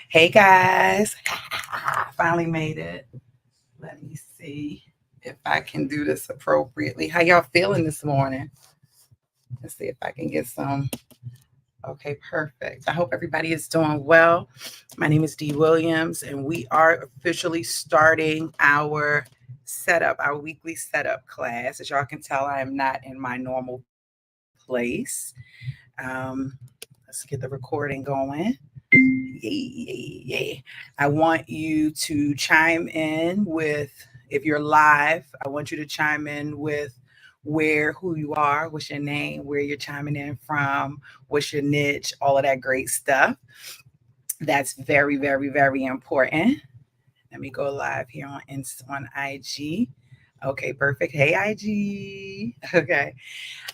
Hey guys, finally made it. Let me see if I can do this appropriately. How y'all feeling this morning? Let's see if I can get some. Okay, perfect. I hope everybody is doing well. My name is Dee Williams, and we are officially starting our weekly setup class. As y'all can tell, I am not in my normal place. Let's get the recording going. Yay. I want you to chime in with, if you're live, I want you to chime in with who you are, what's your name, where you're chiming in from, what's your niche, all of that great stuff. That's very, very, very important. Let me go live here on IG. Okay, perfect. Hey, IG. Okay.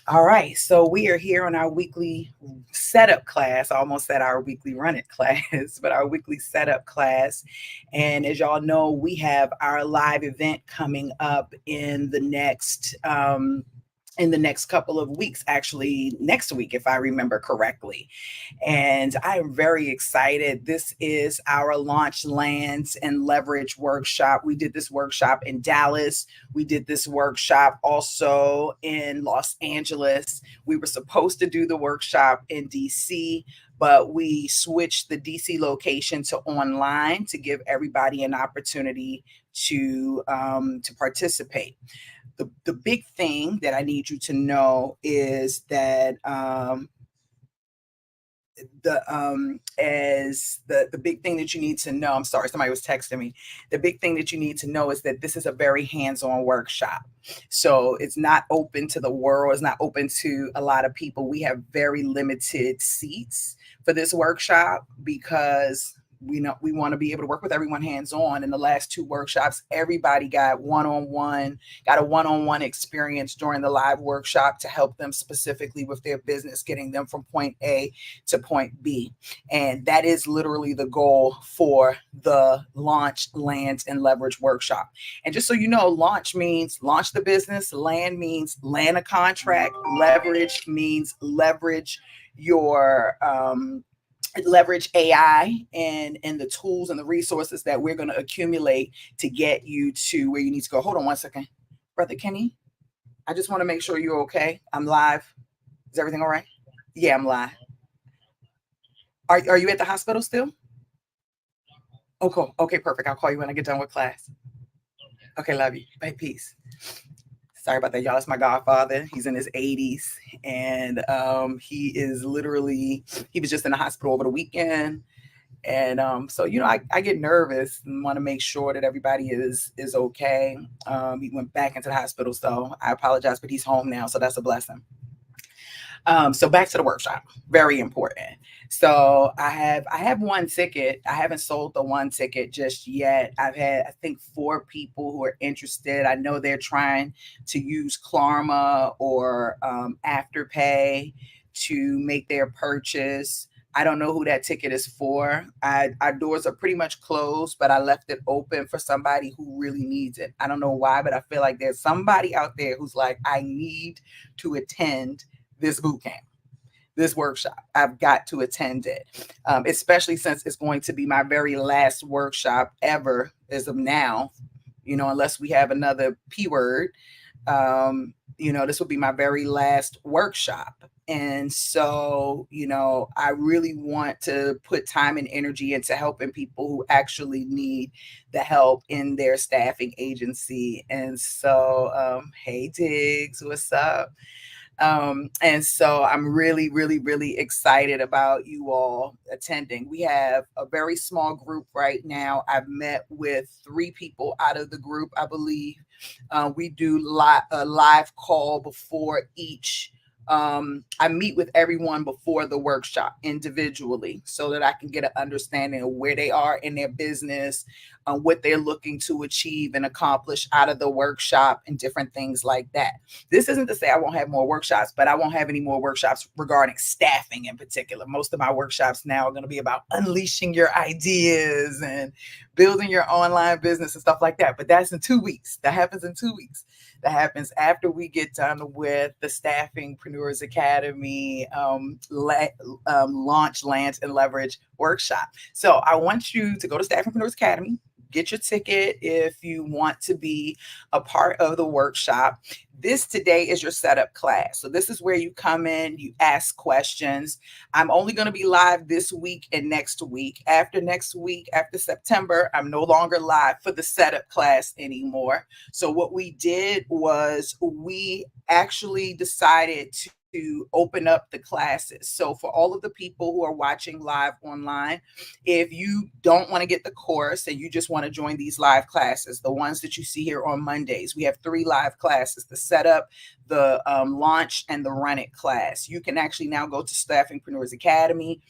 All right, so we are here on our weekly setup class. I almost said our weekly run it class, but our weekly setup class. And as y'all know, we have our live event coming up in the next couple of weeks, actually next week, if I remember correctly. And I am very excited. This is our Launch Lands and Leverage workshop. We did this workshop in Dallas. We did this workshop also in Los Angeles. We were supposed to do the workshop in DC, but we switched the DC location to online to give everybody an opportunity to participate. The big thing that I need you to know is that the big thing that you need to know, I'm sorry, somebody was texting me. The big thing that you need to know is that this is a very hands-on workshop. So it's not open to the world. It's not open to a lot of people. We have very limited seats for this workshop because we want to be able to work with everyone hands-on. In the last two workshops, everybody got a one-on-one experience during the live workshop to help them specifically with their business, getting them from point A to point B. And that is literally the goal for the Launch, Land, and Leverage workshop. And just so you know, launch means launch the business, land means land a contract, leverage means leverage your leverage AI and the tools and the resources that we're going to accumulate to get you to where you need to go. Hold on one second. Brother Kenny, I just want to make sure you're okay. I'm live. Is everything all right? Yeah, I'm live. Are you at the hospital still? Oh, cool. Okay, perfect. I'll call you when I get done with class. Okay, love you. Bye, peace. Sorry about that, y'all. It's my godfather. He's in his 80s, and he was just in the hospital over the weekend. And so, I get nervous and want to make sure that everybody is okay. He went back into the hospital, so I apologize, but he's home now, so that's a blessing. So back to the workshop, very important. So I have one ticket. I haven't sold the one ticket just yet. I've had, I think, 4 people who are interested. I know they're trying to use Klarma or Afterpay to make their purchase. I don't know who that ticket is for. Our doors are pretty much closed, but I left it open for somebody who really needs it. I don't know why, but I feel like there's somebody out there who's like, I need to attend this boot camp, this workshop. I've got to attend it, especially since it's going to be my very last workshop ever as of now, unless we have another P word. This will be my very last workshop. And so, I really want to put time and energy into helping people who actually need the help in their staffing agency. And so, hey, Diggs, what's up? And so I'm really, really, really excited about you all attending. We have a very small group right now. I've met with 3 people out of the group, I believe. We do a live call before each. I meet with everyone before the workshop individually so that I can get an understanding of where they are in their business, what they're looking to achieve and accomplish out of the workshop and different things like that. This isn't to say I won't have more workshops, but I won't have any more workshops regarding staffing in particular. Most of my workshops now are going to be about unleashing your ideas and building your online business and stuff like that. But that's in 2 weeks. That happens in 2 weeks. That happens after we get done with the Staffingpreneurs Academy launch, land, and leverage workshop. So I want you to go to Staffingpreneurs Academy. Get your ticket if you want to be a part of the workshop. This today is your setup class. So this is where you come in, you ask questions. I'm only going to be live this week and next week. After next week, after September, I'm no longer live for the setup class anymore. So what we did was we actually decided to open up the classes. So for all of the people who are watching live online, if you don't want to get the course and you just want to join these live classes, the ones that you see here on Mondays, we have 3 live classes: the setup, the launch, and the run it class. You can actually now go to Staffingpreneurs Academy.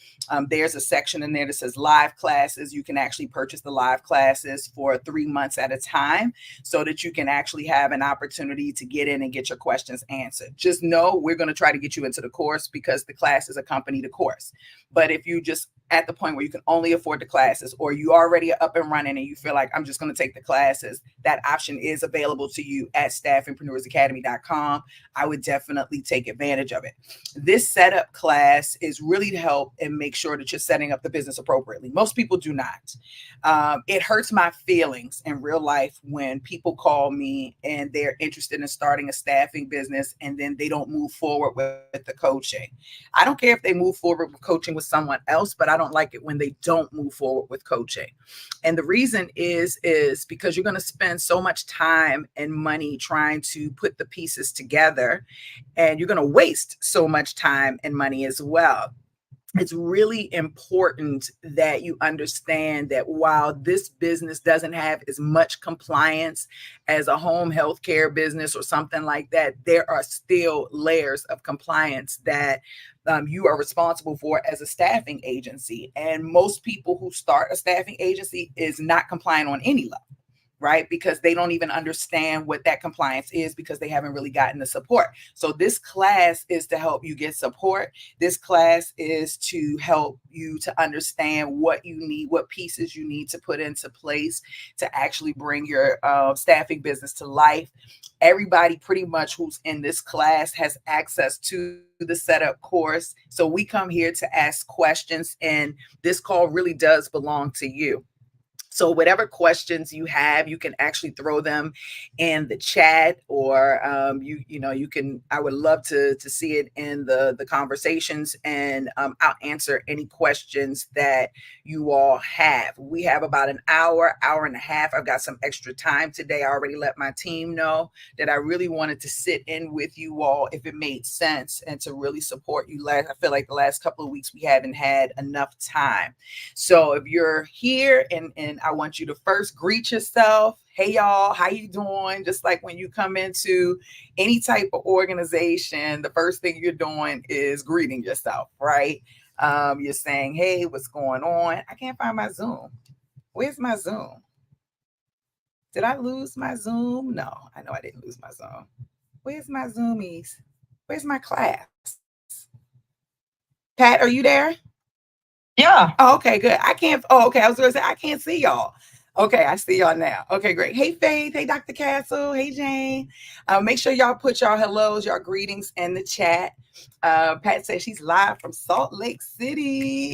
There's a section in there that says live classes. You can actually purchase the live classes for 3 months at a time so that you can actually have an opportunity to get in and get your questions answered. Just know we're going to try to get you into the course because the classes accompany the course. But if you just at the point where you can only afford the classes, or you already up and running and you feel like I'm just going to take the classes, that option is available to you at staffingpreneursacademy.com. I would definitely take advantage of it. This setup class is really to help and make sure that you're setting up the business appropriately. Most people do not. It hurts my feelings in real life when people call me and they're interested in starting a staffing business and then they don't move forward with the coaching. I don't care if they move forward with coaching with someone else, but I don't like it when they don't move forward with coaching. And the reason is because you're going to spend so much time and money trying to put the pieces together, and you're going to waste so much time and money as well. It's really important that you understand that while this business doesn't have as much compliance as a home healthcare business or something like that, there are still layers of compliance that you are responsible for as a staffing agency. And most people who start a staffing agency is not compliant on any level, right? Because they don't even understand what that compliance is because they haven't really gotten the support. So this class is to help you get support. This class is to help you to understand what you need, what pieces you need to put into place to actually bring your staffing business to life. Everybody pretty much who's in this class has access to the setup course. So we come here to ask questions, and this call really does belong to you. So whatever questions you have, you can actually throw them in the chat, or you can. I would love to see it in the conversations, and I'll answer any questions that you all have. We have about an hour and a half. I've got some extra time today. I already let my team know that I really wanted to sit in with you all if it made sense and to really support you. I feel like the last couple of weeks we haven't had enough time. So if you're here and I want you to first greet yourself. Hey, y'all, how you doing? Just like when you come into any type of organization, the first thing you're doing is greeting yourself, right? You're saying, hey, what's going on? I can't find my Zoom. Where's my Zoom? Did I lose my Zoom? No, I know I didn't lose my Zoom. Where's my Zoomies? Where's my class? Pat, are you there? Yeah. Oh, okay, good. I can't. Oh, okay. I was going to say, I can't see y'all. Okay, I see y'all now. Okay, great. Hey, Faith. Hey, Dr. Castle. Hey, Jane. Make sure y'all put y'all hellos, y'all greetings in the chat. Pat says she's live from Salt Lake City.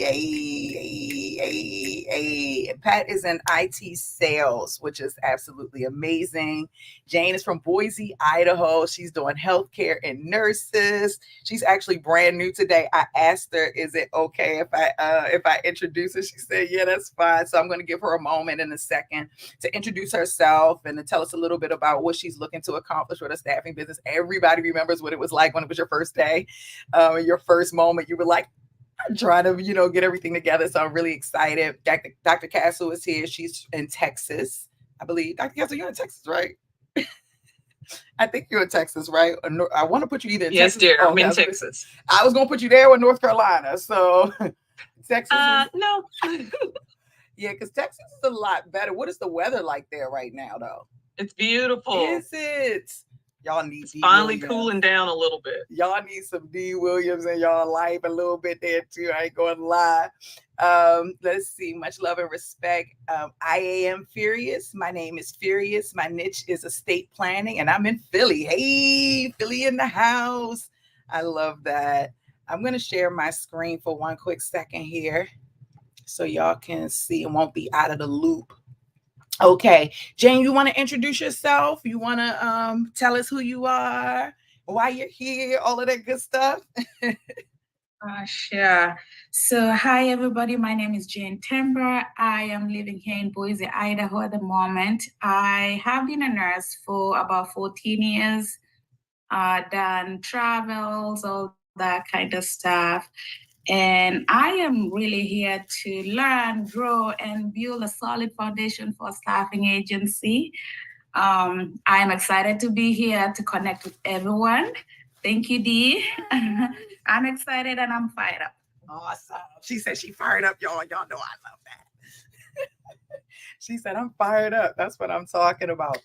Hey. Pat is in IT sales, which is absolutely amazing. Jane is from Boise, Idaho. She's doing healthcare and nurses. She's actually brand new today. I asked her, is it okay if I introduce her? She said, yeah, that's fine. So I'm going to give her a moment in a second to introduce herself and to tell us a little bit about what she's looking to accomplish with a staffing business. Everybody remembers what it was like when it was your first day, your first moment. You were like, I'm trying to, get everything together. So I'm really excited. Dr. Castle is here. She's in Texas, I believe. Dr. Castle, you're in Texas, right? I think you're in Texas, right? I want to put you either in Yes, Texas. dear. I'm in Texas. I was going to put you there or North Carolina. So Texas. No. Yeah, because Texas is a lot better. What is the weather like there right now, though? It's beautiful. Is it? Y'all need It's Dee finally Williams. cooling down a little bit. Y'all need some Dee Williams in y'all life a little bit there too. I ain't going to lie. Let's see. Much love and respect. I am Furious. My name is Furious. My niche is estate planning, and I'm in Philly. Hey, Philly in the house. I love that. I'm going to share my screen for one quick second here so y'all can see and won't be out of the loop. Okay, Jane, you want to introduce yourself? You want to tell us who you are, why you're here, all of that good stuff? Sure. So, hi everybody. My name is Jane Timber. I am living here in Boise, Idaho at the moment. I have been a nurse for about 14 years, done travels, all that kind of stuff. And I am really here to learn, grow, and build a solid foundation for a staffing agency. I am excited to be here to connect with everyone. Thank you, Dee. I'm excited and I'm fired up. Awesome. She said she fired up, y'all. Y'all know I love that. She said, I'm fired up. That's what I'm talking about.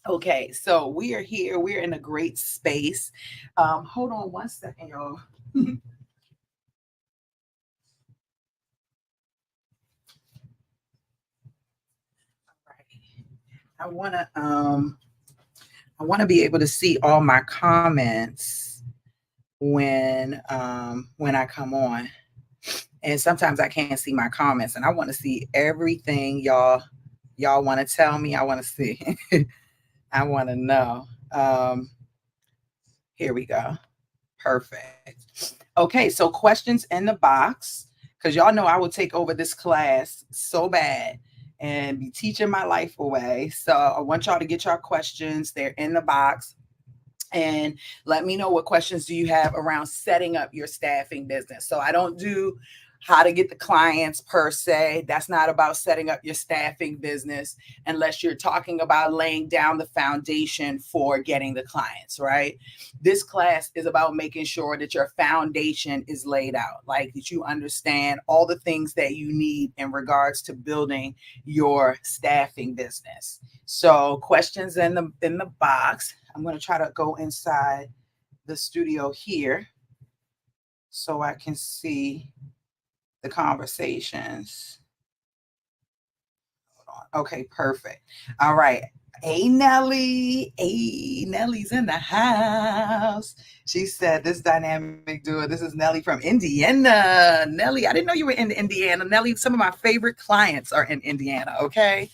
Okay, so we are here. We're in a great space. Hold on one second, y'all. I want to be able to see all my comments when I come on. And sometimes I can't see my comments, and I want to see everything y'all want to tell me. I want to see. I want to know. Here we go. Perfect. Okay, so questions in the box, because y'all know I will take over this class so bad and be teaching my life away. So I want y'all to get your questions. They're in the box. And let me know what questions do you have around setting up your staffing business. So I don't do how to get the clients per se. That's not about setting up your staffing business unless you're talking about laying down the foundation for getting the clients, right? This class is about making sure that your foundation is laid out, like that you understand all the things that you need in regards to building your staffing business. So questions in the box. I'm going to try to go inside the studio here so I can see the conversations. Hold on. Okay, perfect. All right. Hey, Nelly. Hey, Nelly's in the house. She said, this dynamic duo. This is Nelly from Indiana. Nelly, I didn't know you were in Indiana. Nelly, some of my favorite clients are in Indiana, okay?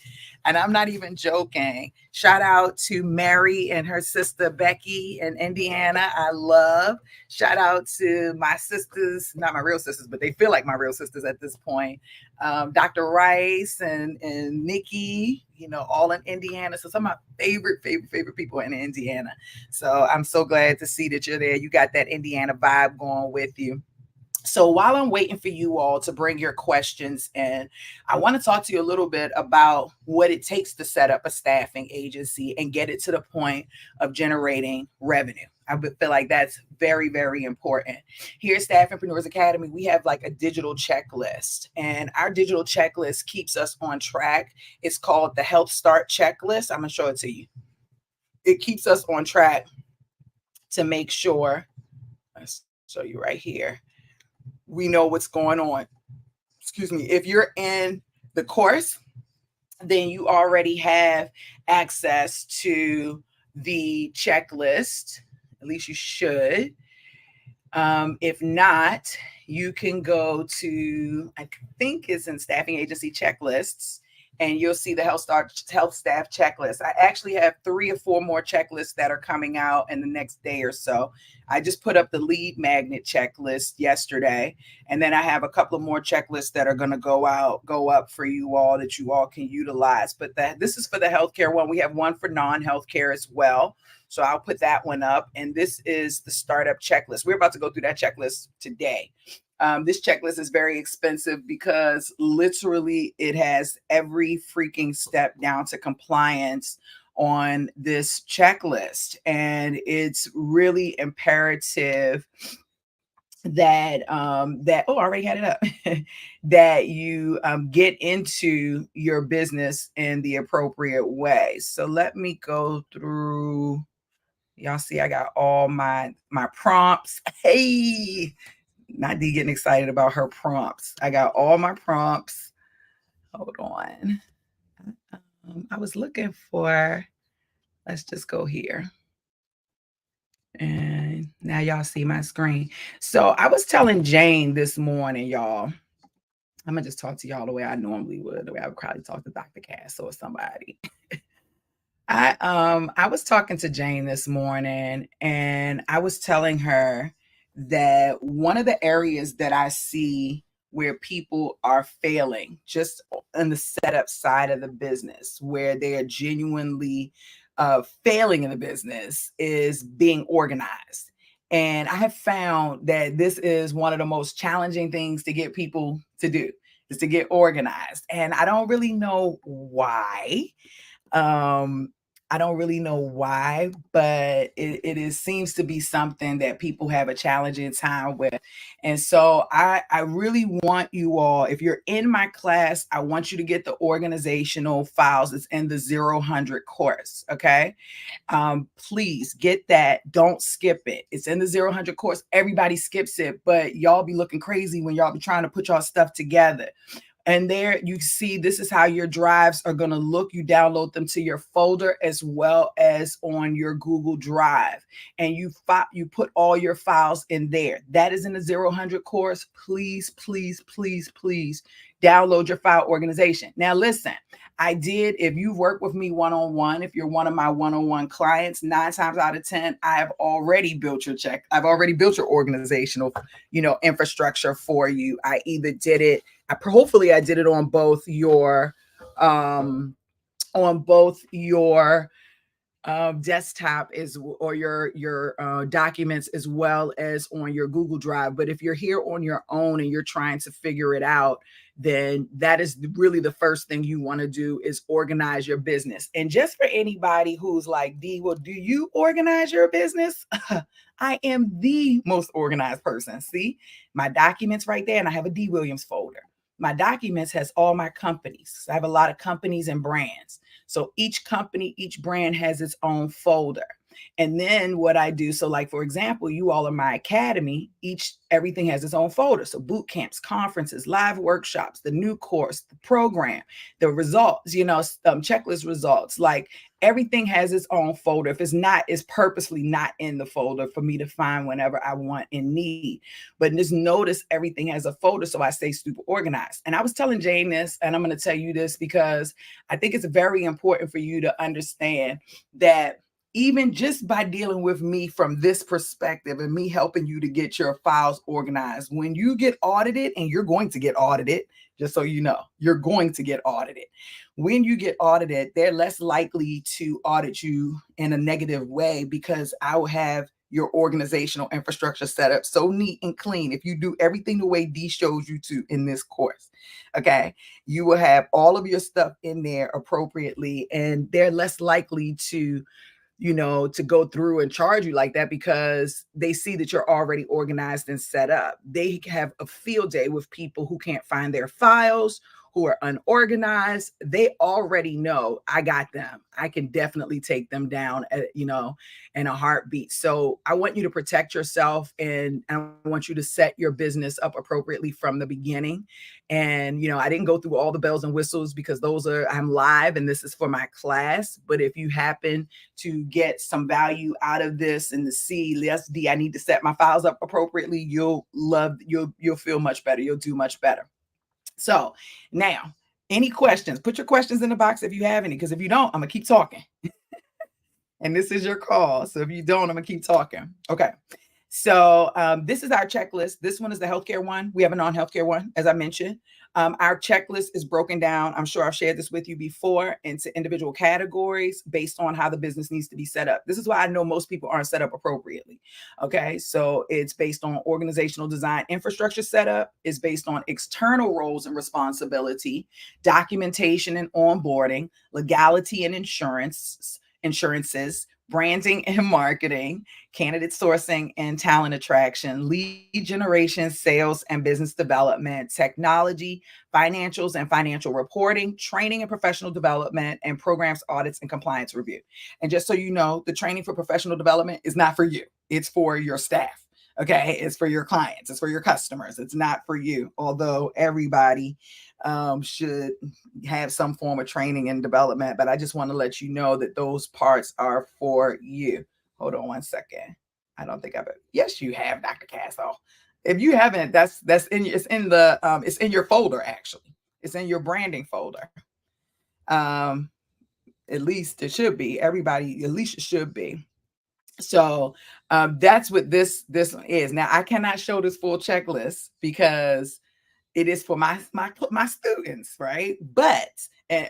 And I'm not even joking. Shout out to Mary and her sister Becky in Indiana. I love. Shout out to my sisters, not my real sisters, but they feel like my real sisters at this point. Dr. Rice and Nikki, you know, all in Indiana. So some of my favorite people in Indiana. So I'm so glad to see that you're there. You got that Indiana vibe going with you. So while I'm waiting for you all to bring your questions in, I want to talk to you a little bit about what it takes to set up a staffing agency and get it to the point of generating revenue. I feel like that's very, very important. Here at Staffingpreneurs Academy, we have like a digital checklist, and our digital checklist keeps us on track. It's called the Health Start Checklist. I'm going to show it to you. It keeps us on track to make sure, let's show you right here, we know what's going on. Excuse me. If you're in the course, then you already have access to the checklist. At least you should. If not, you can go to, I think it's in staffing agency checklists, and you'll see the health staff checklist. I actually have 3 or 4 more checklists that are coming out in the next day or so. I just put up the lead magnet checklist yesterday, and then I have a couple of more checklists that are going to go up for you all that you all can utilize. But this is for the healthcare one. We have one for non-healthcare as well. So I'll put that one up. And this is the startup checklist. We're about to go through that checklist today. This checklist is very expensive because literally it has every freaking step down to compliance on this checklist. And it's really imperative that I already had it up that you get into your business in the appropriate way. So let me go through Y'all see I got all my prompts. Hey, not Dee getting excited about her prompts. I got all my prompts. Hold on. I was looking for, let's just go here. And now y'all see my screen. So I was telling Jane this morning, y'all, I'm gonna just talk to y'all the way I normally would, the way I would probably talk to Dr. Cass or somebody. I was talking to Jane this morning, and I was telling her that one of the areas that I see where people are failing just on the setup side of the business, where they are genuinely failing in the business, is being organized. And I have found that this is one of the most challenging things to get people to do, is to get organized. And I don't really know why. I don't really know why, but it seems to be something that people have a challenging time with. And so I really want you all, if you're in my class, I want you to get the organizational files. It's in the 0-100 course. Okay. Please get that. Don't skip it. It's in the 0-100 course. Everybody skips it, but y'all be looking crazy when y'all be trying to put y'all stuff together. And there you see, this is how your drives are going to look. You download them to your folder as well as on your Google Drive. And you put all your files in there. That is in the 0-100 course. Please, please, please, please download your file organization. Now, listen, if you work with me one-on-one, if you're one of my one-on-one clients, 9 times out of 10, I have already built your I've already built your organizational, infrastructure for you. I either did it, hopefully I did it on both your, desktop or your documents, as well as on your Google Drive. But if you're here on your own and you're trying to figure it out, then that is really the first thing you want to do, is organize your business. And just for anybody who's like, Dee, well, do you organize your business? I am the most organized person. See my documents right there, and I have a Dee Williams folder. My documents has all my companies. I have a lot of companies and brands. So each company, each brand has its own folder. And then what I do, so like, for example, you all are my academy, everything has its own folder. So boot camps, conferences, live workshops, the new course, the program, the results, checklist results, like everything has its own folder. If it's not, it's purposely not in the folder for me to find whenever I want and need. But just notice everything has a folder. So I stay super organized. And I was telling Jane this, and I'm going to tell you this because I think it's very important for you to understand that even just by dealing with me from this perspective and me helping you to get your files organized, when you get audited, and you're going to get audited, just so you know, you're going to get audited. When you get audited, they're less likely to audit you in a negative way, because I will have your organizational infrastructure set up so neat and clean. If you do everything the way Dee shows you to in this course, okay, you will have all of your stuff in there appropriately, and they're less likely to go through and charge you like that, because they see that you're already organized and set up. They have a field day with people who can't find their files, who are unorganized. They already know I got them. I can definitely take them down in a heartbeat. So I want you to protect yourself, and I want you to set your business up appropriately from the beginning. And, I didn't go through all the bells and whistles, because I'm live and this is for my class. But if you happen to get some value out of this and to see, yes, Dee, I need to set my files up appropriately, you'll feel much better. You'll do much better. So now, any questions? Put your questions in the box if you have any, because if you don't, I'm going to keep talking. And this is your call. So if you don't, I'm going to keep talking. Okay. So this is our checklist. This one is the healthcare one. We have a non-healthcare one, as I mentioned. Our checklist is broken down, I'm sure I've shared this with you before, into individual categories based on how the business needs to be set up. This is why I know most people aren't set up appropriately. Okay, so it's based on organizational design, infrastructure setup. It's based on external roles and responsibility, documentation and onboarding, legality and insurances, branding and marketing, candidate sourcing and talent attraction, lead generation, sales and business development, technology, financials and financial reporting, training and professional development, and programs, audits, and compliance review. And just so you know, the training for professional development is not for you. It's for your staff. Okay. It's for your clients. It's for your customers. It's not for you. Although everybody should have some form of training and development, but I just want to let you know that those parts are for you. Hold on one second. I don't think yes, you have, Dr. Castle. If you haven't, it's in your folder, actually. It's in your branding folder. At least it should be. Everybody, at least it should be. So that's what this one is. Now I cannot show this full checklist because it is for my students, right? But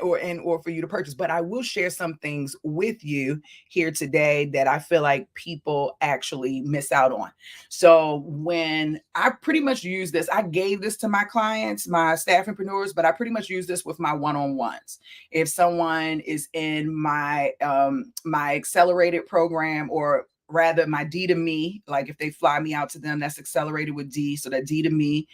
or for you to purchase. But I will share some things with you here today that I feel like people actually miss out on. So when I pretty much use this, I gave this to my clients, my staff entrepreneurs, but I pretty much use this with my one-on-ones. If someone is in my my accelerated program, or rather my D to me, like if they fly me out to them, that's accelerated with D. So that D to me,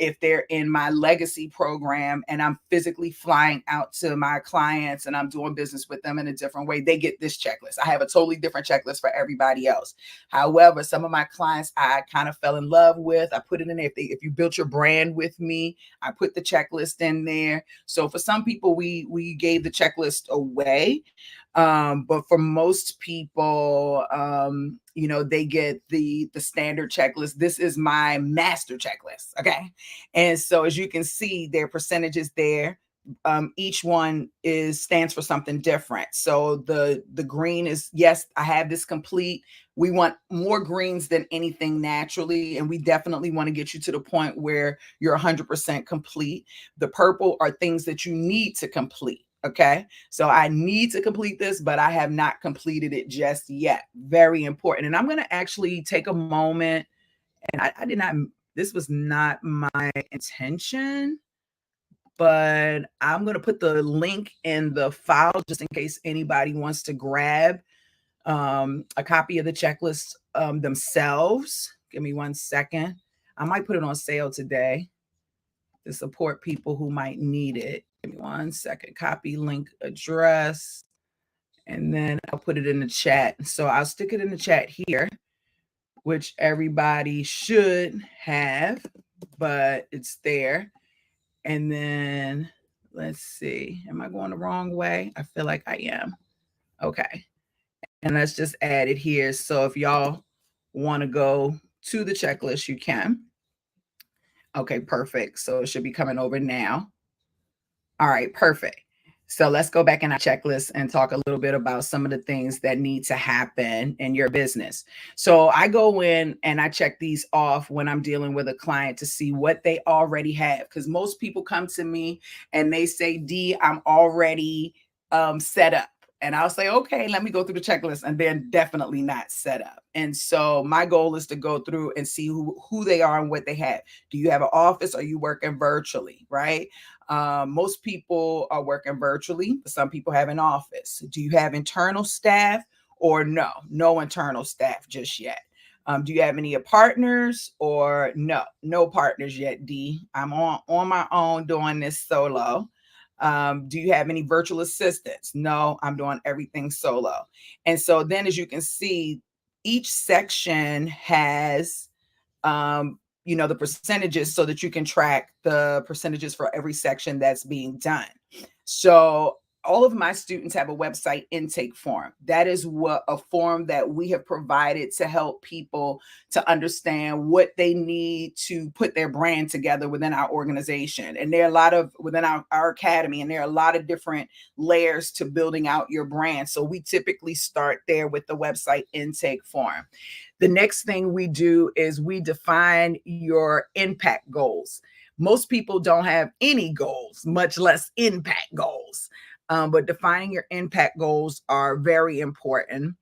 if they're in my legacy program and I'm physically flying out to my clients and I'm doing business with them in a different way, they get this checklist. I have a totally different checklist for everybody else. However, some of my clients I kind of fell in love with. I put it in there. If you built your brand with me, I put the checklist in there. So for some people, we gave the checklist away. But for most people, they get the standard checklist. This is my master checklist. Okay. And so as you can see, there are percentages there. Each one stands for something different. So the green is, yes, I have this complete. We want more greens than anything naturally. And we definitely want to get you to the point where you're 100% complete. The purple are things that you need to complete. Okay. So I need to complete this, but I have not completed it just yet. Very important. And I'm going to actually take a moment, and this was not my intention, but I'm going to put the link in the file just in case anybody wants to grab a copy of the checklist themselves. Give me 1 second. I might put it on sale today to support people who might need it. Give me 1 second. Copy link address, and then I'll put it in the chat. So I'll stick it in the chat here, which everybody should have, but it's there. And then let's see. Am I going the wrong way? I feel like I am. Okay. And let's just add it here. So if y'all want to go to the checklist, you can. Okay, perfect. So it should be coming over now. All right, perfect. So let's go back in our checklist and talk a little bit about some of the things that need to happen in your business. So I go in and I check these off when I'm dealing with a client to see what they already have. Because most people come to me and they say, Dee, I'm already set up. And I'll say, okay, let me go through the checklist, and they're definitely not set up. And so my goal is to go through and see who they are and what they have. Do you have an office? Or are you working virtually, right? Most people are working virtually, but some people have an office. Do you have internal staff or no internal staff just yet? Do you have any partners or no partners yet, Dee? I'm on my own doing this solo. Do you have any virtual assistants? No, I'm doing everything solo. And so then, as you can see, each section has, the percentages so that you can track the percentages for every section that's being done. So all of my students have a website intake form. That is a form that we have provided to help people to understand what they need to put their brand together within our organization. And there are a lot of, within our academy, and there are a lot of different layers to building out your brand. So we typically start there with the website intake form. The next thing we do is we define your impact goals. Most people don't have any goals, much less impact goals. But defining your impact goals are very important.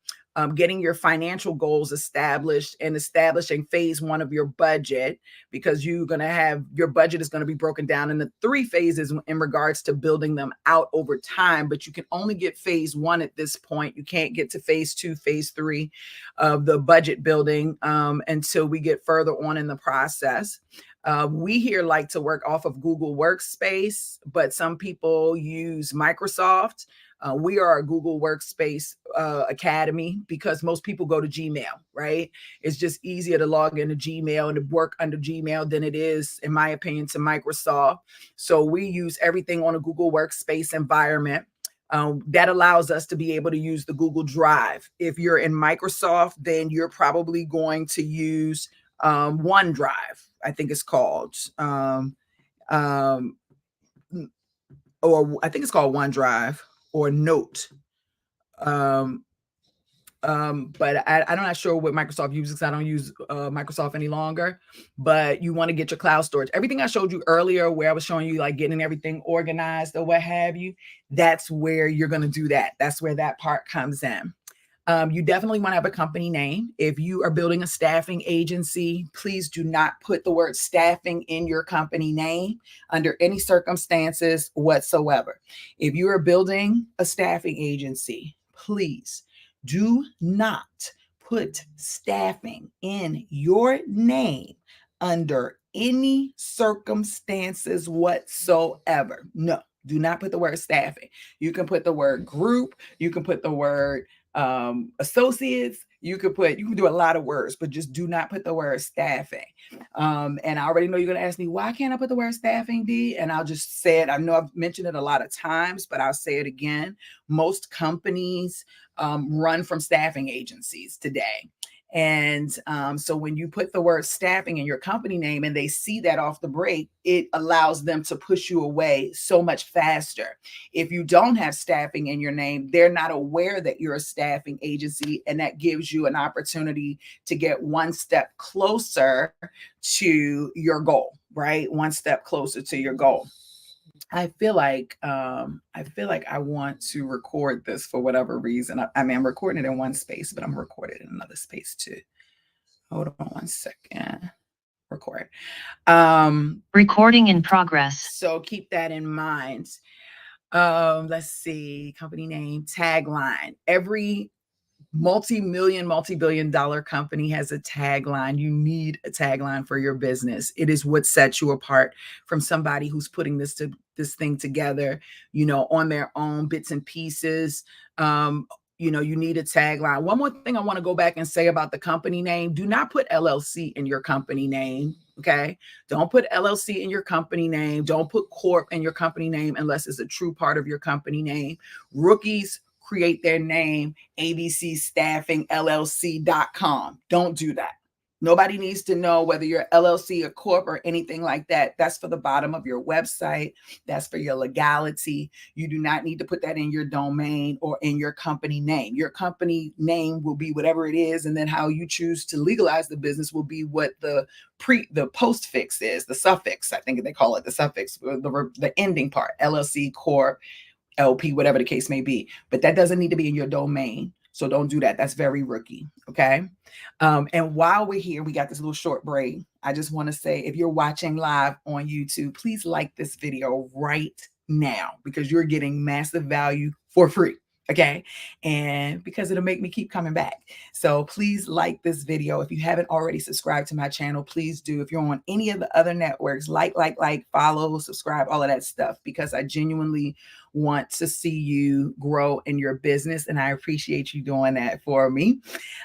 getting your financial goals established and establishing phase 1 of your budget, because you're going to have your budget is going to be broken down into 3 phases in regards to building them out over time. But you can only get phase 1 at this point. You can't get to phase 2, phase 3 of the budget building until we get further on in the process. We here like to work off of Google Workspace, but some people use Microsoft. We are a Google Workspace Academy because most people go to Gmail, right? It's just easier to log into Gmail and to work under Gmail than it is, in my opinion, to Microsoft. So we use everything on a Google Workspace environment. That allows us to be able to use the Google Drive. If you're in Microsoft, then you're probably going to use OneDrive, I think it's called. Or I think it's called OneDrive or Note. But I'm not sure what Microsoft uses because I don't use Microsoft any longer. But you want to get your cloud storage. Everything I showed you earlier, where I was showing you like getting everything organized or what have you, that's where you're going to do that. That's where that part comes in. You definitely want to have a company name. If you are building a staffing agency, please do not put the word staffing in your company name under any circumstances whatsoever. If you are building a staffing agency, please do not put staffing in your name under any circumstances whatsoever. No, do not put the word staffing. You can put the word group. You can put the word associates. You can do a lot of words, but just do not put the word staffing. And I already know you're going to ask me, why can't I put the word staffing, Dee? And I'll just say it. I know I've mentioned it a lot of times, but I'll say it again. Most companies run from staffing agencies today. And so when you put the word staffing in your company name and they see that off the break, it allows them to push you away so much faster. If you don't have staffing in your name, they're not aware that you're a staffing agency, and that gives you an opportunity to get one step closer to your goal, right? One step closer to your goal. I feel like I want to record this for whatever reason. I mean, I'm recording it in one space, but I'm recording in another space too. Hold on one second. Record. Recording in progress. So keep that in mind. Let's see. Company name, tagline. Every multi-billion-dollar company has a tagline. You need a tagline for your business. It is what sets you apart from somebody who's putting this thing together, on their own bits and pieces. You need a tagline. One more thing I want to go back and say about the company name. Do not put LLC in your company name. Okay. Don't put LLC in your company name. Don't put corp in your company name unless it's a true part of your company name. Rookies create their name abcstaffingllc.com. Don't do that. Nobody needs to know whether you're LLC or corp or anything like that. That's for the bottom of your website. That's for your legality. You do not need to put that in your domain or in your company name. Your company name will be whatever it is, and then how you choose to legalize the business will be what the postfix is, the suffix. I think they call it the suffix, the ending part, LLC, corp, LP, whatever the case may be. But that doesn't need to be in your domain. So don't do that. That's very rookie. Okay. And while we're here, we got this little short break. I just want to say, if you're watching live on YouTube, please like this video right now, because you're getting massive value for free. Okay. And because it'll make me keep coming back. So please like this video. If you haven't already subscribed to my channel, please do. If you're on any of the other networks, like, follow, subscribe, all of that stuff, because I genuinely want to see you grow in your business. And I appreciate you doing that for me.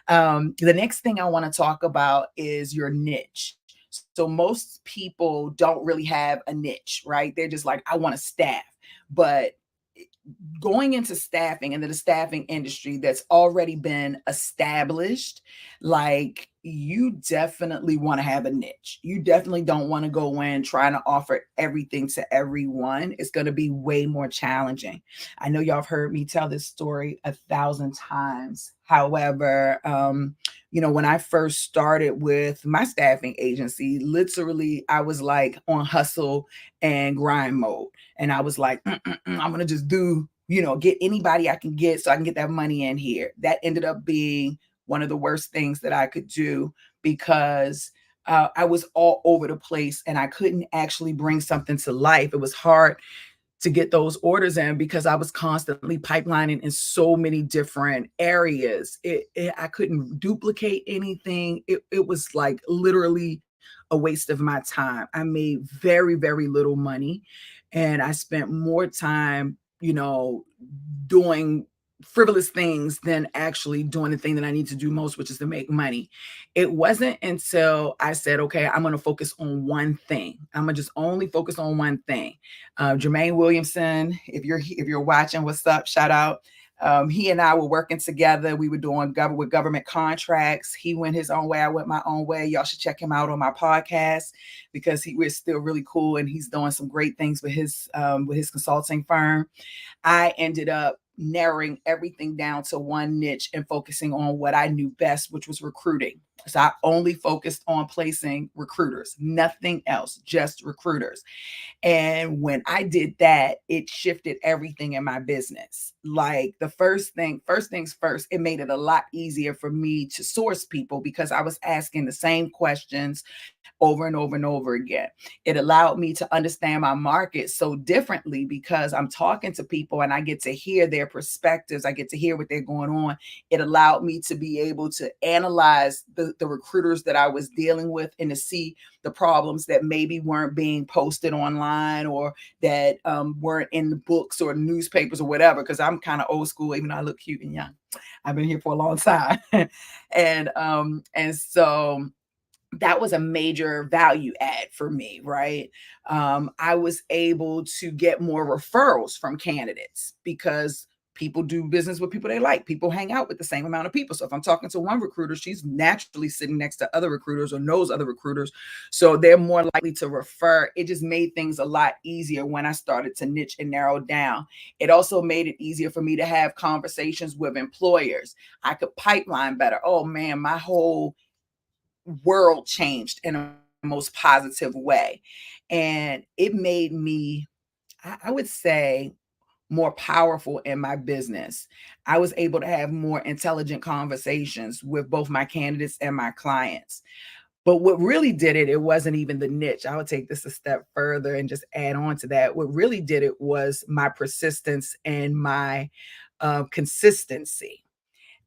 The next thing I want to talk about is your niche. So most people don't really have a niche, right? They're just like, I want to staff. But going into staffing, into the staffing industry that's already been established, like, you definitely want to have a niche. You definitely don't want to go in trying to offer everything to everyone. It's going to be way more challenging. I know y'all have heard me tell this story 1,000 times. However, when I first started with my staffing agency, literally, I was like on hustle and grind mode. And I was like, I'm going to just do get anybody I can get so I can get that money in here. That ended up being one of the worst things that I could do because I was all over the place and I couldn't actually bring something to life. It was hard to get those orders in because I was constantly pipelining in so many different areas. I couldn't duplicate anything. It was like literally a waste of my time. I made very, very little money and I spent more time, doing frivolous things than actually doing the thing that I need to do most, which is to make money. It wasn't until I said, okay, I'm going to focus on one thing. I'm going to just only focus on one thing. Jermaine Williamson, if you're watching, what's up? Shout out. He and I were working together. We were doing with government contracts. He went his own way. I went my own way. Y'all should check him out on my podcast because we're still really cool and he's doing some great things with his consulting firm. I ended up narrowing everything down to one niche and focusing on what I knew best, which was recruiting. So I only focused on placing recruiters, nothing else, just recruiters. And when I did that, it shifted everything in my business. Like first things first, it made it a lot easier for me to source people because I was asking the same questions over and over and over again. It allowed me to understand my market so differently because I'm talking to people and I get to hear their perspectives. I get to hear what they're going on. It allowed me to be able to analyze the recruiters that I was dealing with and to see the problems that maybe weren't being posted online or that weren't in the books or newspapers or whatever, because I'm kind of old school, even though I look cute and young. I've been here for a long time. And so that was a major value add for me, right? I was able to get more referrals from candidates because people do business with people they like. People hang out with the same amount of people. So if I'm talking to one recruiter, she's naturally sitting next to other recruiters or knows other recruiters. So they're more likely to refer. It just made things a lot easier when I started to niche and narrow down. It also made it easier for me to have conversations with employers. I could pipeline better. Oh man, my whole world changed in a most positive way. And it made me, I would say, more powerful in my business. I was able to have more intelligent conversations with both my candidates and my clients. But what really did it, it wasn't even the niche. I would take this a step further and just add on to that. What really did it was my persistence and my consistency.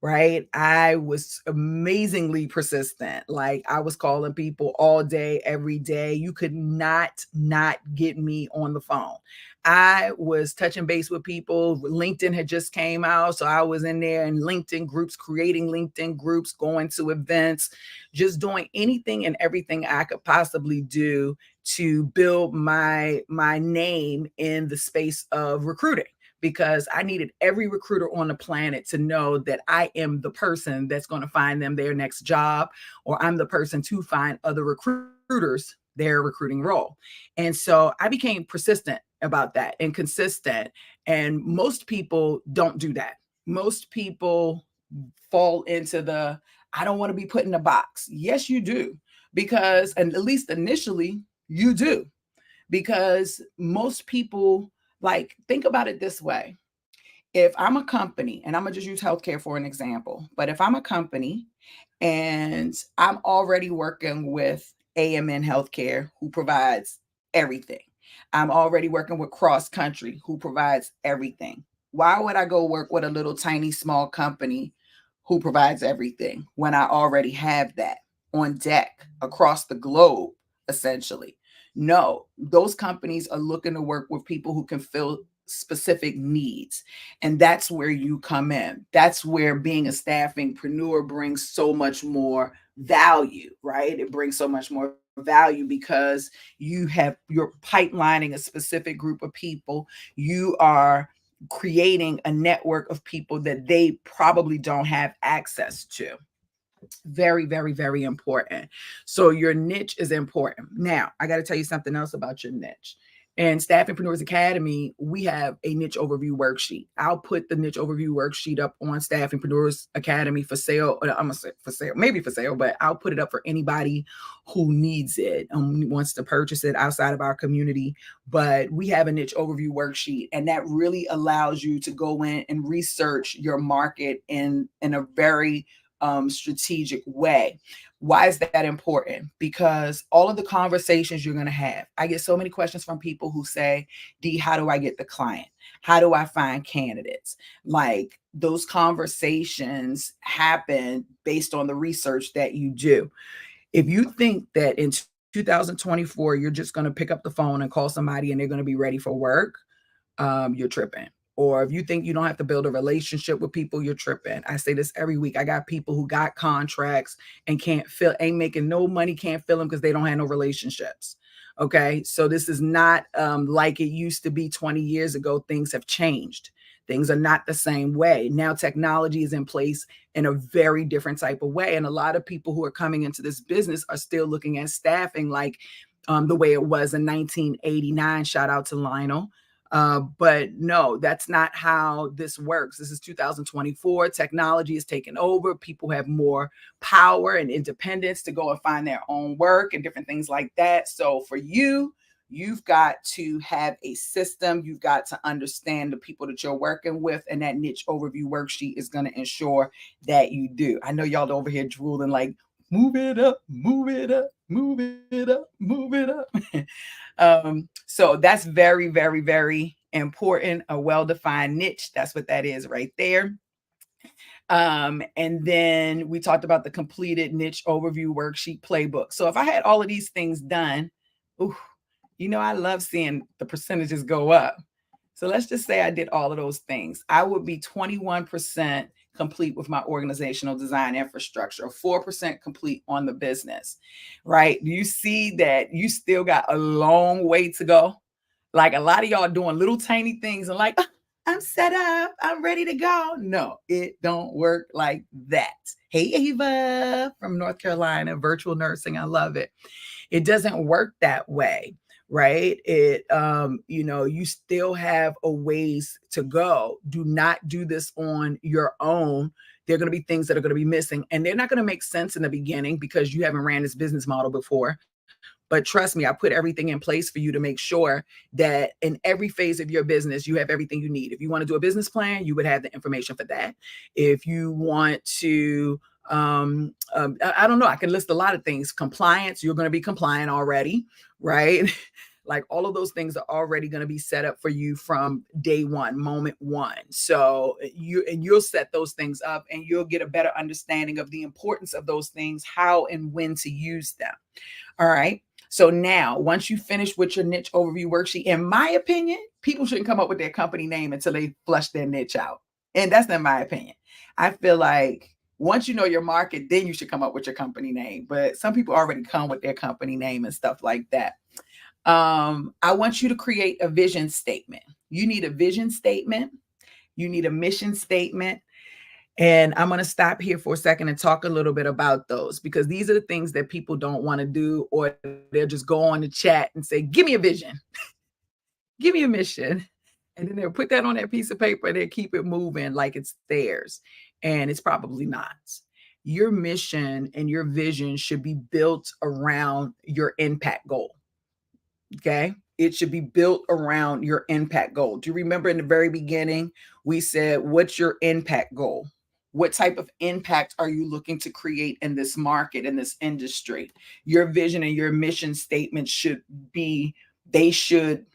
Right. I was amazingly persistent. Like I was calling people all day, every day. You could not get me on the phone. I was touching base with people. LinkedIn had just came out. So I was in there in LinkedIn groups, creating LinkedIn groups, going to events, just doing anything and everything I could possibly do to build my name in the space of recruiting. Because I needed every recruiter on the planet to know that I am the person that's going to find them their next job, or I'm the person to find other recruiters their recruiting role. And so I became persistent about that and consistent. And most people don't do that. Most people fall into the, I don't want to be put in a box. Yes, you do. Because, and at least initially you do. Because most people, like, think about it this way. If I'm a company, and I'm going to just use healthcare for an example, but if I'm a company and I'm already working with AMN Healthcare, who provides everything, I'm already working with Cross Country, who provides everything. Why would I go work with a little tiny small company who provides everything when I already have that on deck across the globe, essentially? No, those companies are looking to work with people who can fill specific needs. And that's where you come in. That's where being a staffingpreneur brings so much more value, right? It brings so much more value because you're pipelining a specific group of people. You are creating a network of people that they probably don't have access to. Very, very, very important. So your niche is important. Now, I got to tell you something else about your niche. And Staffingpreneurs Academy, we have a niche overview worksheet. I'll put the niche overview worksheet up on Staffingpreneurs Academy for sale. I'm gonna say for sale, maybe for sale, but I'll put it up for anybody who needs it, wants to purchase it outside of our community. But we have a niche overview worksheet, and that really allows you to go in and research your market in a very strategic way. Why is that important? Because all of the conversations you're going to have, I get so many questions from people who say, Dee, how do I get the client? How do I find candidates? Like, those conversations happen based on the research that you do. If you think that in 2024, you're just going to pick up the phone and call somebody and they're going to be ready for work, you're tripping. Or if you think you don't have to build a relationship with people, you're tripping. I say this every week. I got people who got contracts and ain't making no money, can't fill them because they don't have no relationships. Okay. So this is not like it used to be 20 years ago. Things have changed. Things are not the same way. Now technology is in place in a very different type of way. And a lot of people who are coming into this business are still looking at staffing like the way it was in 1989. Shout out to Lionel. But no, that's not how this works. This is 2024. Technology is taking over. People have more power and independence to go and find their own work and different things like that. So for you, you've got to have a system. You've got to understand the people that you're working with. And that niche overview worksheet is going to ensure that you do. I know y'all over here drooling like, move it up, move it up, move it up, move it up. So that's very, very, very important. A well-defined niche. That's what that is right there. And then we talked about the completed niche overview worksheet playbook. So if I had all of these things done, I love seeing the percentages go up. So let's just say I did all of those things. I would be 21% complete with my organizational design infrastructure, 4% complete on the business, right? You see that you still got a long way to go. Like, a lot of y'all doing little tiny things and like, I'm set up, I'm ready to go. No, it don't work like that. Hey, Ava from North Carolina, virtual nursing. I love it. It doesn't work that way. Right? You still have a ways to go. Do not do this on your own. There are going to be things that are going to be missing, and they're not going to make sense in the beginning because you haven't ran this business model before. But trust me, I put everything in place for you to make sure that in every phase of your business, you have everything you need. If you want to do a business plan, you would have the information for that. If you want to, I don't know, I can list a lot of things. Compliance, you're going to be compliant already, right? Like, all of those things are already going to be set up for you from day one, moment one. So you'll set those things up and you'll get a better understanding of the importance of those things, how and when to use them. All right. So now, once you finish with your niche overview worksheet, in my opinion, people shouldn't come up with their company name until they flush their niche out. And that's not my opinion. I feel like once you know your market, then you should come up with your company name. But some people already come with their company name and stuff like that. I want you to create a vision statement. You need a vision statement. You need a mission statement. And I'm going to stop here for a second and talk a little bit about those, because these are the things that people don't want to do, or they'll just go on the chat and say, give me a vision, give me a mission. And then they'll put that on that piece of paper and they'll keep it moving like it's theirs. And it's probably not. Your mission and your vision should be built around your impact goal. Okay. It should be built around your impact goal. Do you remember in the very beginning, we said, what's your impact goal? What type of impact are you looking to create in this market, in this industry? Your vision and your mission statement should be, they should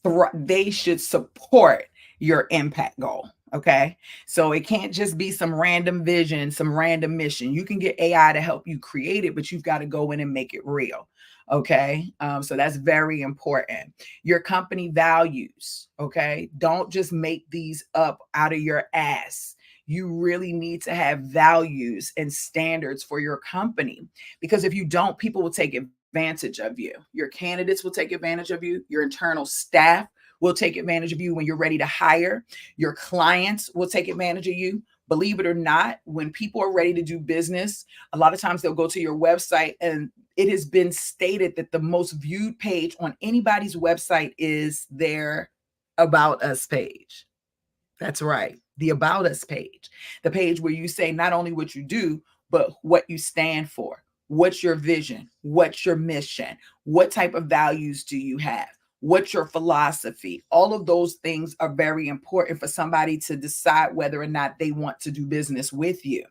support your impact goal. Okay. So it can't just be some random vision, some random mission. You can get AI to help you create it, but you've got to go in and make it real. Okay. So that's very important. Your company values. Okay. Don't just make these up out of your ass. You really need to have values and standards for your company, because if you don't, people will take advantage of you. Your candidates will take advantage of you. Your internal staff will take advantage of you when you're ready to hire. Your clients will take advantage of you. Believe it or not, when people are ready to do business, a lot of times they'll go to your website and it has been stated that the most viewed page on anybody's website is their About Us page. That's right. The About Us page, the page where you say not only what you do, but what you stand for. What's your vision? What's your mission? What type of values do you have? What's your philosophy? All of those things are very important for somebody to decide whether or not they want to do business with you.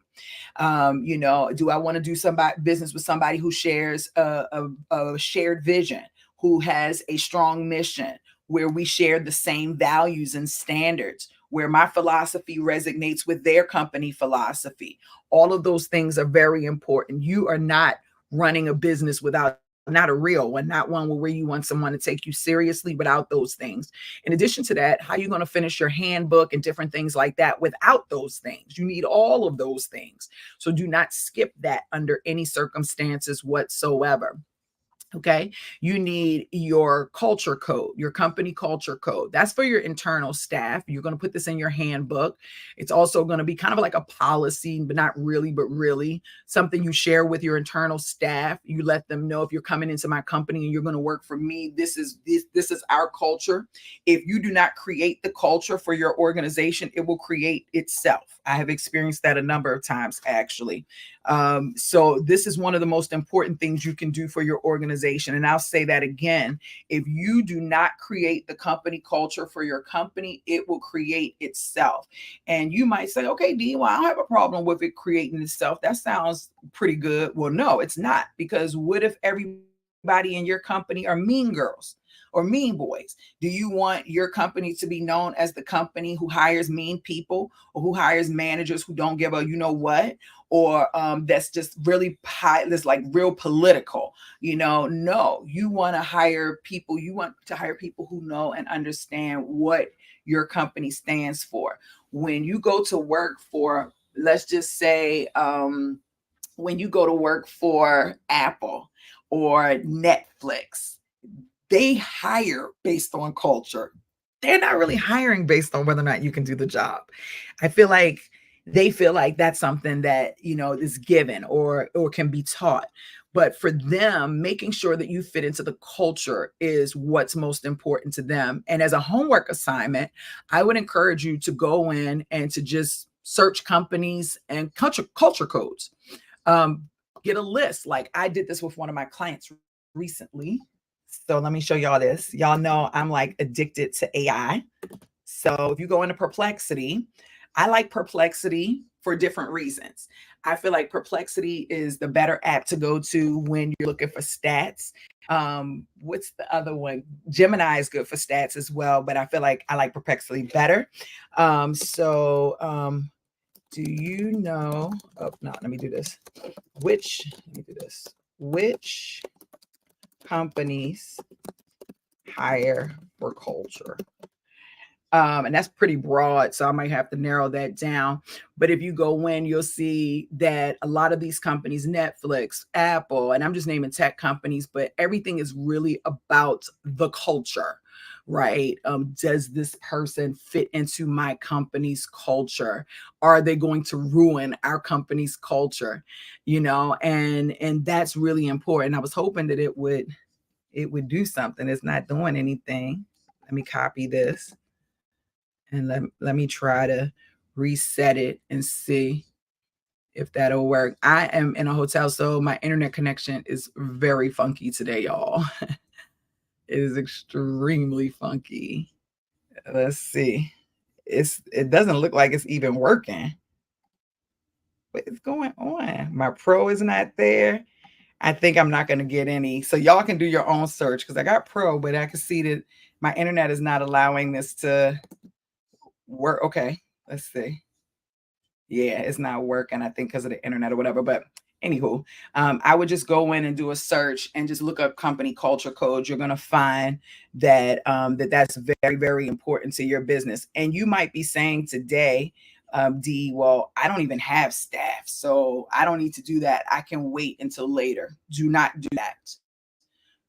You know, do I want to do business with somebody who shares a shared vision, who has a strong mission, where we share the same values and standards, where my philosophy resonates with their company philosophy? All of those things are very important. You are not running a business without, not a real one, not one where you want someone to take you seriously without those things. In addition to that, how are you going to finish your handbook and different things like that without those things? You need all of those things. So do not skip that under any circumstances whatsoever. Okay. You need your culture code, your company culture code. That's for your internal staff. You're going to put this in your handbook. It's also going to be kind of like a policy, but not really, but really something you share with your internal staff. You let them know, if you're coming into my company and you're going to work for me, this is our culture. If you do not create the culture for your organization, it will create itself. I have experienced that a number of times, actually. So this is one of the most important things you can do for your organization. And I'll say that again, if you do not create the company culture for your company, it will create itself. And you might say, okay, Dee, well, I don't have a problem with it creating itself. That sounds pretty good. Well, no, it's not. Because what if everybody in your company are mean girls or mean boys? Do you want your company to be known as the company who hires mean people, or who hires managers who don't give a you know what, or that's just really that's like real political? No, you want to hire people. You want to hire people who know and understand what your company stands for. When you go to work for, let's just say, when you go to work for Apple or Netflix, they hire based on culture. They're not really hiring based on whether or not you can do the job. I feel like they feel like that's something that, is given or can be taught. But for them, making sure that you fit into the culture is what's most important to them. And as a homework assignment, I would encourage you to go in and to just search companies and culture codes. Get a list. Like I did this with one of my clients recently. So let me show y'all this. Y'all know I'm like addicted to AI. So if you go into Perplexity, I like Perplexity for different reasons. I feel like Perplexity is the better app to go to when you're looking for stats. What's the other one? Gemini is good for stats as well, but I feel like I like Perplexity better. Do you know? Oh, no, let me do this. Which companies hire for culture? And that's pretty broad, so I might have to narrow that down. But if you go in, you'll see that a lot of these companies, Netflix, Apple, and I'm just naming tech companies, but everything is really about the culture, right? Does this person fit into my company's culture? Are they going to ruin our company's culture? And that's really important. I was hoping that it would do something. It's not doing anything. Let me copy this. And let me try to reset it and see if that'll work. I am in a hotel, so my internet connection is very funky today, y'all. It is extremely funky. Let's see. It doesn't look like it's even working. What is going on? My pro is not there. I think I'm not going to get any. So y'all can do your own search, because I got pro, but I can see that my internet is not allowing this to work. Okay, let's see. Yeah, it's not working, I think, because of the internet or whatever. But anywho, I would just go in and do a search and just look up company culture codes. You're going to find that that's very, very important to your business. And you might be saying today, Dee, well, I don't even have staff, so I don't need to do that. I can wait until later. Do not do that.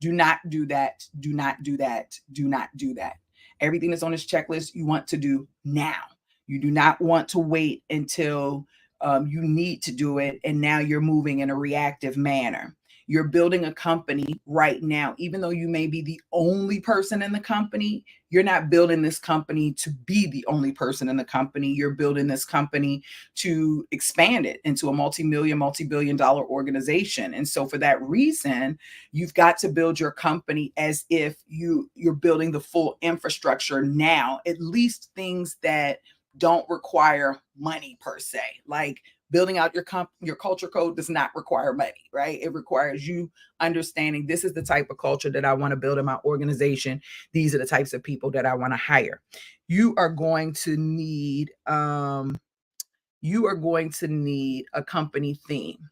Do not do that. Do not do that. Do not do that. Everything that's on this checklist, you want to do now. You do not want to wait until you need to do it, and now you're moving in a reactive manner. You're building a company right now. Even though you may be the only person in the company, you're not building this company to be the only person in the company. You're building this company to expand it into a multi-billion-dollar organization. And so for that reason, you've got to build your company as if you're building the full infrastructure now, at least things that don't require money per se. Like building out your culture code does not require money, right? It requires you understanding this is the type of culture that I want to build in my organization. These are the types of people that I want to hire. You are going to need a company theme.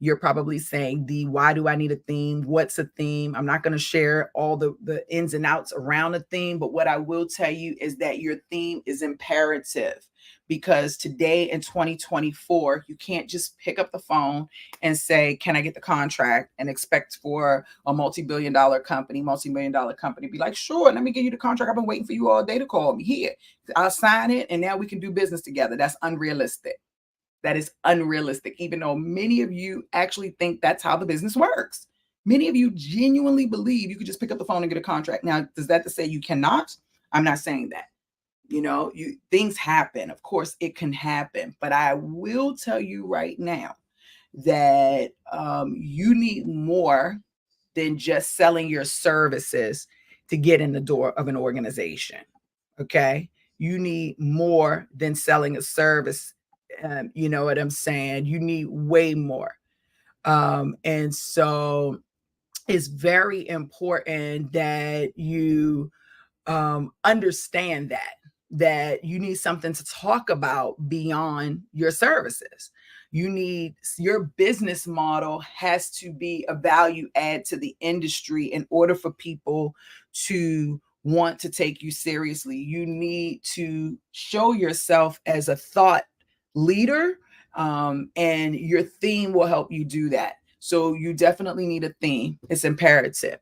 You're probably saying, Dee, why do I need a theme? What's a theme? I'm not going to share all the ins and outs around a theme, but what I will tell you is that your theme is imperative, because today in 2024, you can't just pick up the phone and say, can I get the contract, and expect for a multi-million dollar company be like, sure, let me give you the contract. I've been waiting for you all day to call me. Here, I'll sign it, and now we can do business together. That's unrealistic. That is unrealistic, even though many of you actually think that's how the business works. Many of you genuinely believe you could just pick up the phone and get a contract. Now, does that to say you cannot? I'm not saying that. Things happen. Of course, it can happen. But I will tell you right now that you need more than just selling your services to get in the door of an organization. Okay? You need more than selling a service. You know what I'm saying? You need way more. And so it's very important that you understand that you need something to talk about beyond your services. Your business model has to be a value add to the industry in order for people to want to take you seriously. You need to show yourself as a thought leader, and your theme will help you do that. So you definitely need a theme. It's imperative.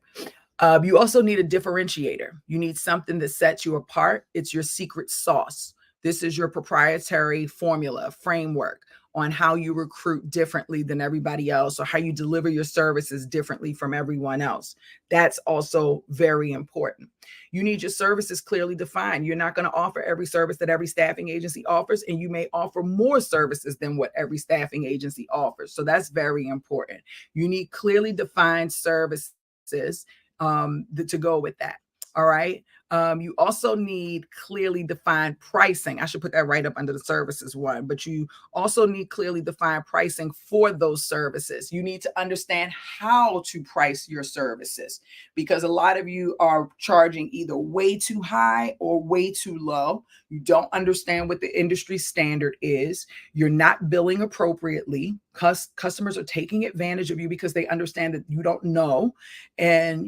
You also need a differentiator. You need something that sets you apart. It's your secret sauce. This is your proprietary formula, framework on how you recruit differently than everybody else, or how you deliver your services differently from everyone else. That's also very important. You need your services clearly defined. You're not going to offer every service that every staffing agency offers, and you may offer more services than what every staffing agency offers. So that's very important. You need clearly defined services to go with that. All right. You also need clearly defined pricing. I should put that right up under the services one, but you also need clearly defined pricing for those services. You need to understand how to price your services, because a lot of you are charging either way too high or way too low. You don't understand what the industry standard is. You're not billing appropriately. Customers are taking advantage of you because they understand that you don't know. And,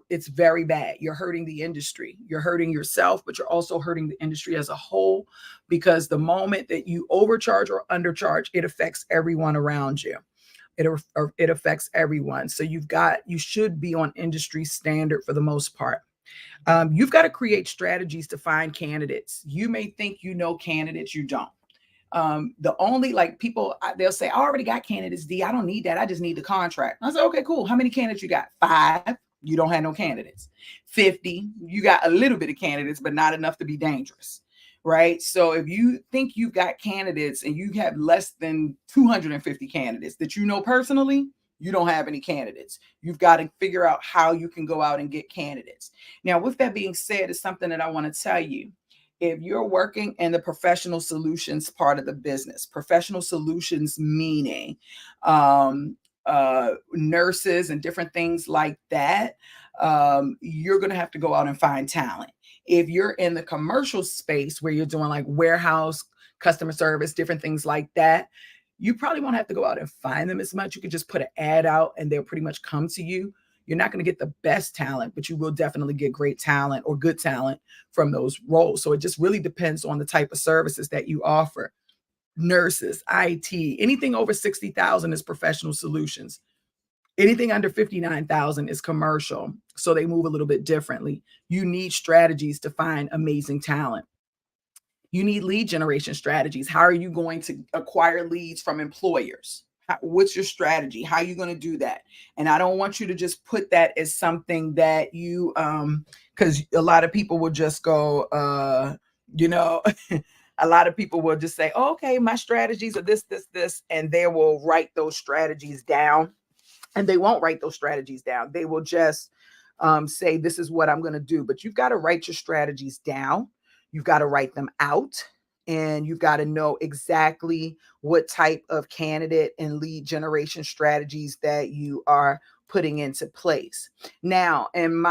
it's very bad. You're hurting the industry. You're hurting yourself, but you're also hurting the industry as a whole, because the moment that you overcharge or undercharge, it affects everyone around you. It affects everyone. So you should be on industry standard for the most part. You've got to create strategies to find candidates. You may think you know candidates, you don't. The only people, they'll say, I already got candidates, Dee. I don't need that. I just need the contract. I say, okay, cool. How many candidates you got? 5. You don't have no candidates. 50. You got a little bit of candidates, but not enough to be dangerous. Right. So if you think you've got candidates and you have less than 250 candidates that you know personally, you don't have any candidates. You've got to figure out how you can go out and get candidates. Now, with that being said, it's something that I want to tell you. If you're working in the professional solutions part of the business, professional solutions meaning nurses and different things like that, you're going to have to go out and find talent. If you're in the commercial space where you're doing like warehouse, customer service, different things like that, you probably won't have to go out and find them as much. You can just put an ad out and they'll pretty much come to you. You're not going to get the best talent, but you will definitely get great talent or good talent from those roles. So it just really depends on the type of services that you offer. Nurses, IT, anything over 60,000 is professional solutions. Anything under 59,000 is commercial. So they move a little bit differently. You need strategies to find amazing talent. You need lead generation strategies. How are you going to acquire leads from employers? What's your strategy? How are you going to do that? And I don't want you to just put that as something that you, because a lot of people will just go, a lot of people will just say, oh, okay, my strategies are this, and they will write those strategies down. And they won't write those strategies down. They will just say, this is what I'm going to do. But you've got to write your strategies down. You've got to write them out. And you've got to know exactly what type of candidate and lead generation strategies that you are putting into place. Now, and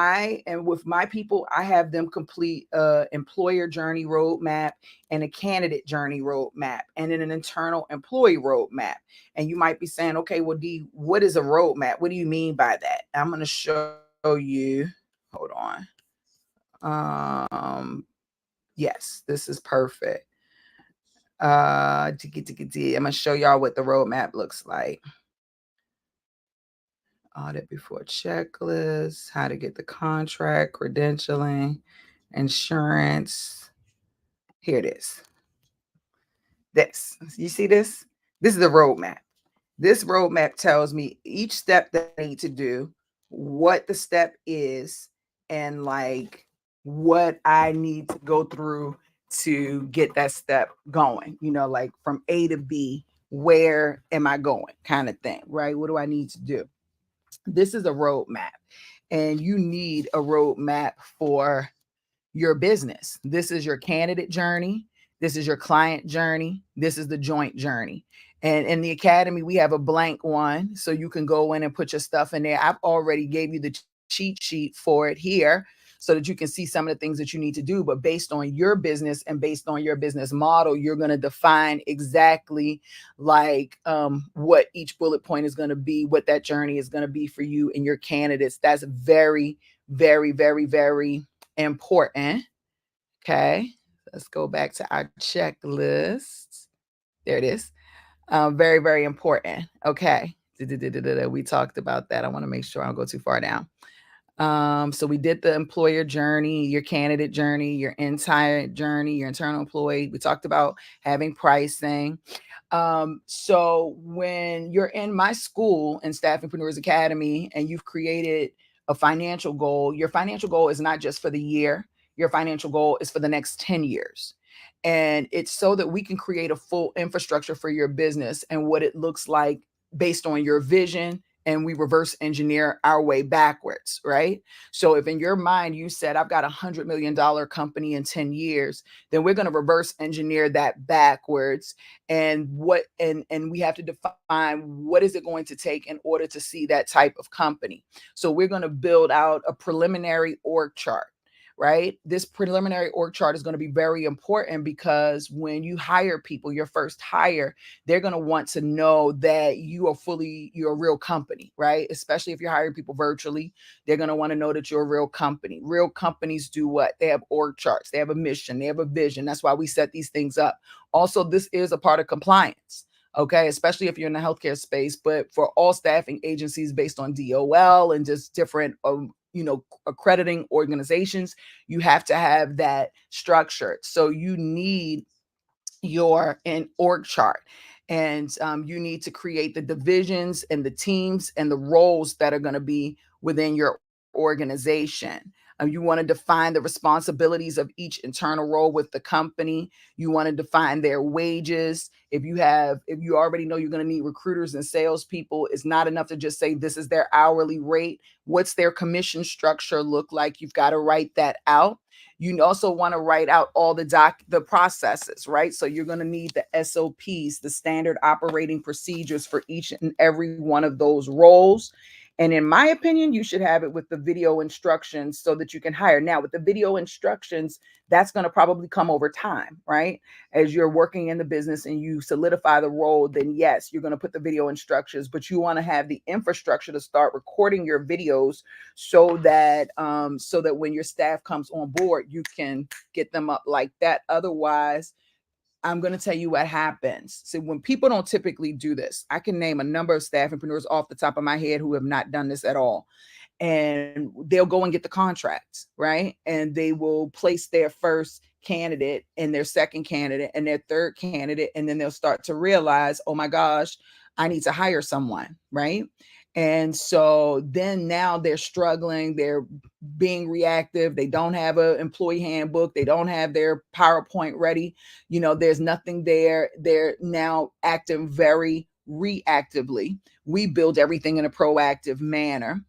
with my people, I have them complete employer journey roadmap and a candidate journey roadmap and then an internal employee roadmap. And you might be saying, okay, well, Dee, what is a roadmap? What do you mean by that? I'm going to show you. Hold on. Yes, this is perfect. I'm going to show y'all what the roadmap looks like. Audit before checklist, how to get the contract, credentialing, insurance. Here it is. This, you see this? This is the roadmap. This roadmap tells me each step that I need to do, what the step is, and like what I need to go through to get that step going, like from A to B, where am I going kind of thing, right? What do I need to do? This is a roadmap, and you need a roadmap for your business. This is your candidate journey. This is your client journey. This is the joint journey. And in the academy, we have a blank one, so you can go in and put your stuff in there. I've already gave you the cheat sheet for it here so that you can see some of the things that you need to do. But based on your business and based on your business model, you're going to define exactly like what each bullet point is going to be, what that journey is going to be for you and your candidates. That's very, very, very, very important. Okay, let's go back to our checklist. There it is. Very, very important. Okay. We talked about that. I want to make sure I don't go too far down. So we did the employer journey, your candidate journey, your entire journey, your internal employee. We talked about having pricing. So when you're in my school in Staffingpreneurs Academy and you've created a financial goal, your financial goal is not just for the year. Your financial goal is for the next 10 years. And it's so that we can create a full infrastructure for your business and what it looks like based on your vision. And we reverse engineer our way backwards, right? So if in your mind you said, I've got $100 million company in 10 years, then we're going to reverse engineer that backwards. And we have to define what is it going to take in order to see that type of company. So we're going to build out a preliminary org chart. Right? This preliminary org chart is going to be very important because when you hire people, your first hire, they're going to want to know that you're a real company, right? Especially if you're hiring people virtually, they're going to want to know that you're a real company. Real companies do what? They have org charts. They have a mission. They have a vision. That's why we set these things up. Also, this is a part of compliance. Okay, especially if you're in the healthcare space, but for all staffing agencies based on DOL and just different accrediting organizations, you have to have that structured. So you need an org chart, and you need to create the divisions and the teams and the roles that are going to be within your organization. You want to define the responsibilities of each internal role with the company. You want to define their wages. If you already know you're going to need recruiters and salespeople, it's not enough to just say this is their hourly rate. What's their commission structure look like? You've got to write that out. You also want to write out all the processes, right? So you're going to need the SOPs, the standard operating procedures for each and every one of those roles. And in my opinion, you should have it with the video instructions so that you can hire. Now, with the video instructions, that's going to probably come over time, right? As you're working in the business and you solidify the role, then yes, you're going to put the video instructions, but you want to have the infrastructure to start recording your videos so that when your staff comes on board, you can get them up like that. Otherwise, I'm going to tell you what happens. So when people don't typically do this, I can name a number of staffingpreneurs off the top of my head who have not done this at all. And they'll go and get the contracts, right? And they will place their first candidate and their second candidate and their third candidate. And then they'll start to realize, oh my gosh, I need to hire someone, right? And so then now they're struggling, they're being reactive, they don't have an employee handbook, they don't have their PowerPoint ready, there's nothing there. They're now acting very reactively. We build everything in a proactive manner.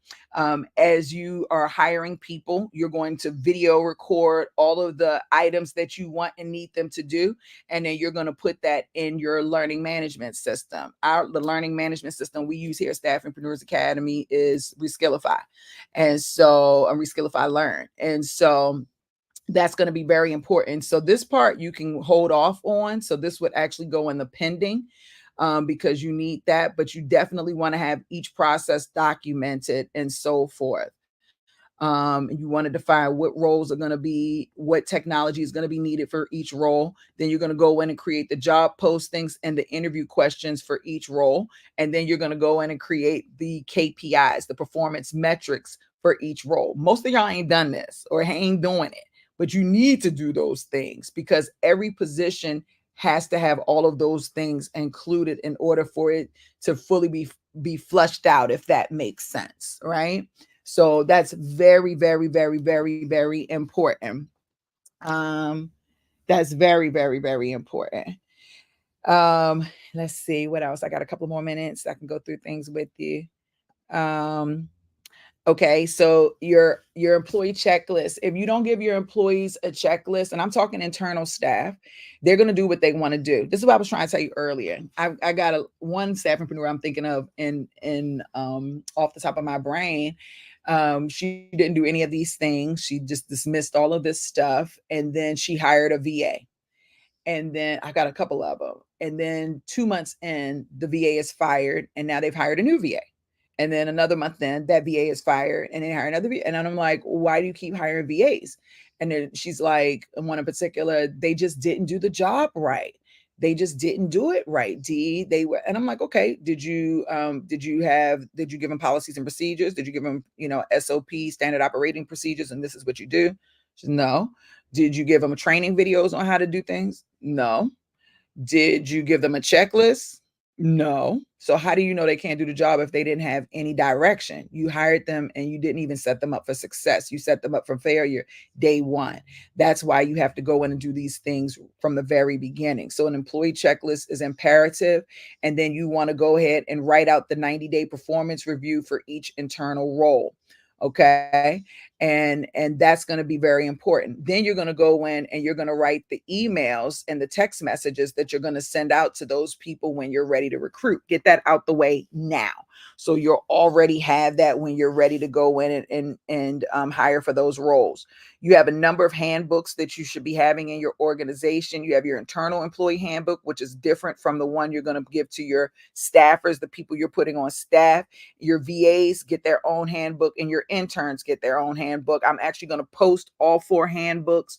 As you are hiring people, you're going to video record all of the items that you want and need them to do, and then you're going to put that in your learning management system. The learning management system we use here at Staffingpreneurs Academy is Reskyleify, and so Reskyleify Learn, and so that's going to be very important. So this part you can hold off on. So this would actually go in the pending, because you need that, but you definitely want to have each process documented and so forth. You want to define what roles are going to be, what technology is going to be needed for each role. Then you're going to go in and create the job postings and the interview questions for each role. And then you're going to go in and create the KPIs, the performance metrics for each role. Most of y'all ain't done this or ain't doing it, but you need to do those things because every position has to have all of those things included in order for it to fully be flushed out, if that makes sense, right? So that's very, very, very, very, very important. That's very, very, very important. Let's see what else. I got a couple more minutes. I can go through things with you. Okay, so your employee checklist. If you don't give your employees a checklist, and I'm talking internal staff, they're going to do what they want to do. This is what I was trying to tell you earlier. I got one staffingpreneur I'm thinking of in off the top of my brain. She didn't do any of these things. She just dismissed all of this stuff, and then she hired a VA. And then I got a couple of them. And then 2 months in, the VA is fired, and now they've hired a new VA. And then another month in, that VA is fired, and they hire another VA. And I'm like, why do you keep hiring VAs? And then she's like, one in particular, they just didn't do the job right. They just didn't do it right, Dee. They were, and I'm like, okay, did you give them policies and procedures? Did you give them, SOP, standard operating procedures, and this is what you do? She said, no. Did you give them training videos on how to do things? No. Did you give them a checklist? No. So how do you know they can't do the job if they didn't have any direction? You hired them and you didn't even set them up for success. You set them up for failure day one. That's why you have to go in and do these things from the very beginning. So an employee checklist is imperative. And then you want to go ahead and write out the 90-day performance review for each internal role. Okay. And that's going to be very important. Then you're going to go in and you're going to write the emails and the text messages that you're going to send out to those people when you're ready to recruit. Get that out the way now. So you'll already have that when you're ready to go in and hire for those roles. You have a number of handbooks that you should be having in your organization. You have your internal employee handbook, which is different from the one you're going to give to your staffers, the people you're putting on staff. Your VAs get their own handbook and your interns get their own handbook. I'm actually going to post all 4 handbooks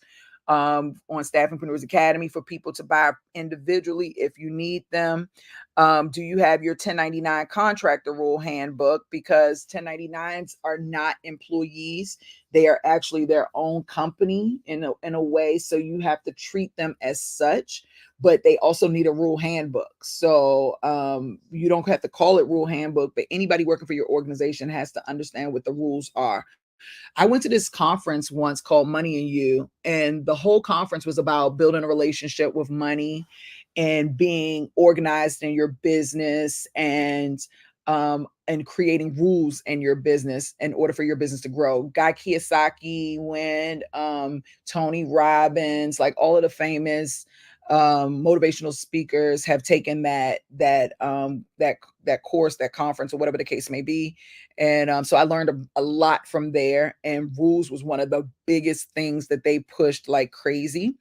on Staffingpreneurs Academy for people to buy individually if you need them. Do you have your 1099 contractor rule handbook? Because 1099s are not employees. They are actually their own company in a way. So you have to treat them as such, but they also need a rule handbook. So you don't have to call it rule handbook, but anybody working for your organization has to understand what the rules are. I went to this conference once called Money and You, and the whole conference was about building a relationship with money and being organized in your business and creating rules in your business in order for your business to grow. Guy Kiyosaki went, Tony Robbins, like all of the famous motivational speakers have taken that course, that conference, or whatever the case may be. And so I learned a lot from there, and rules was one of the biggest things that they pushed like crazy.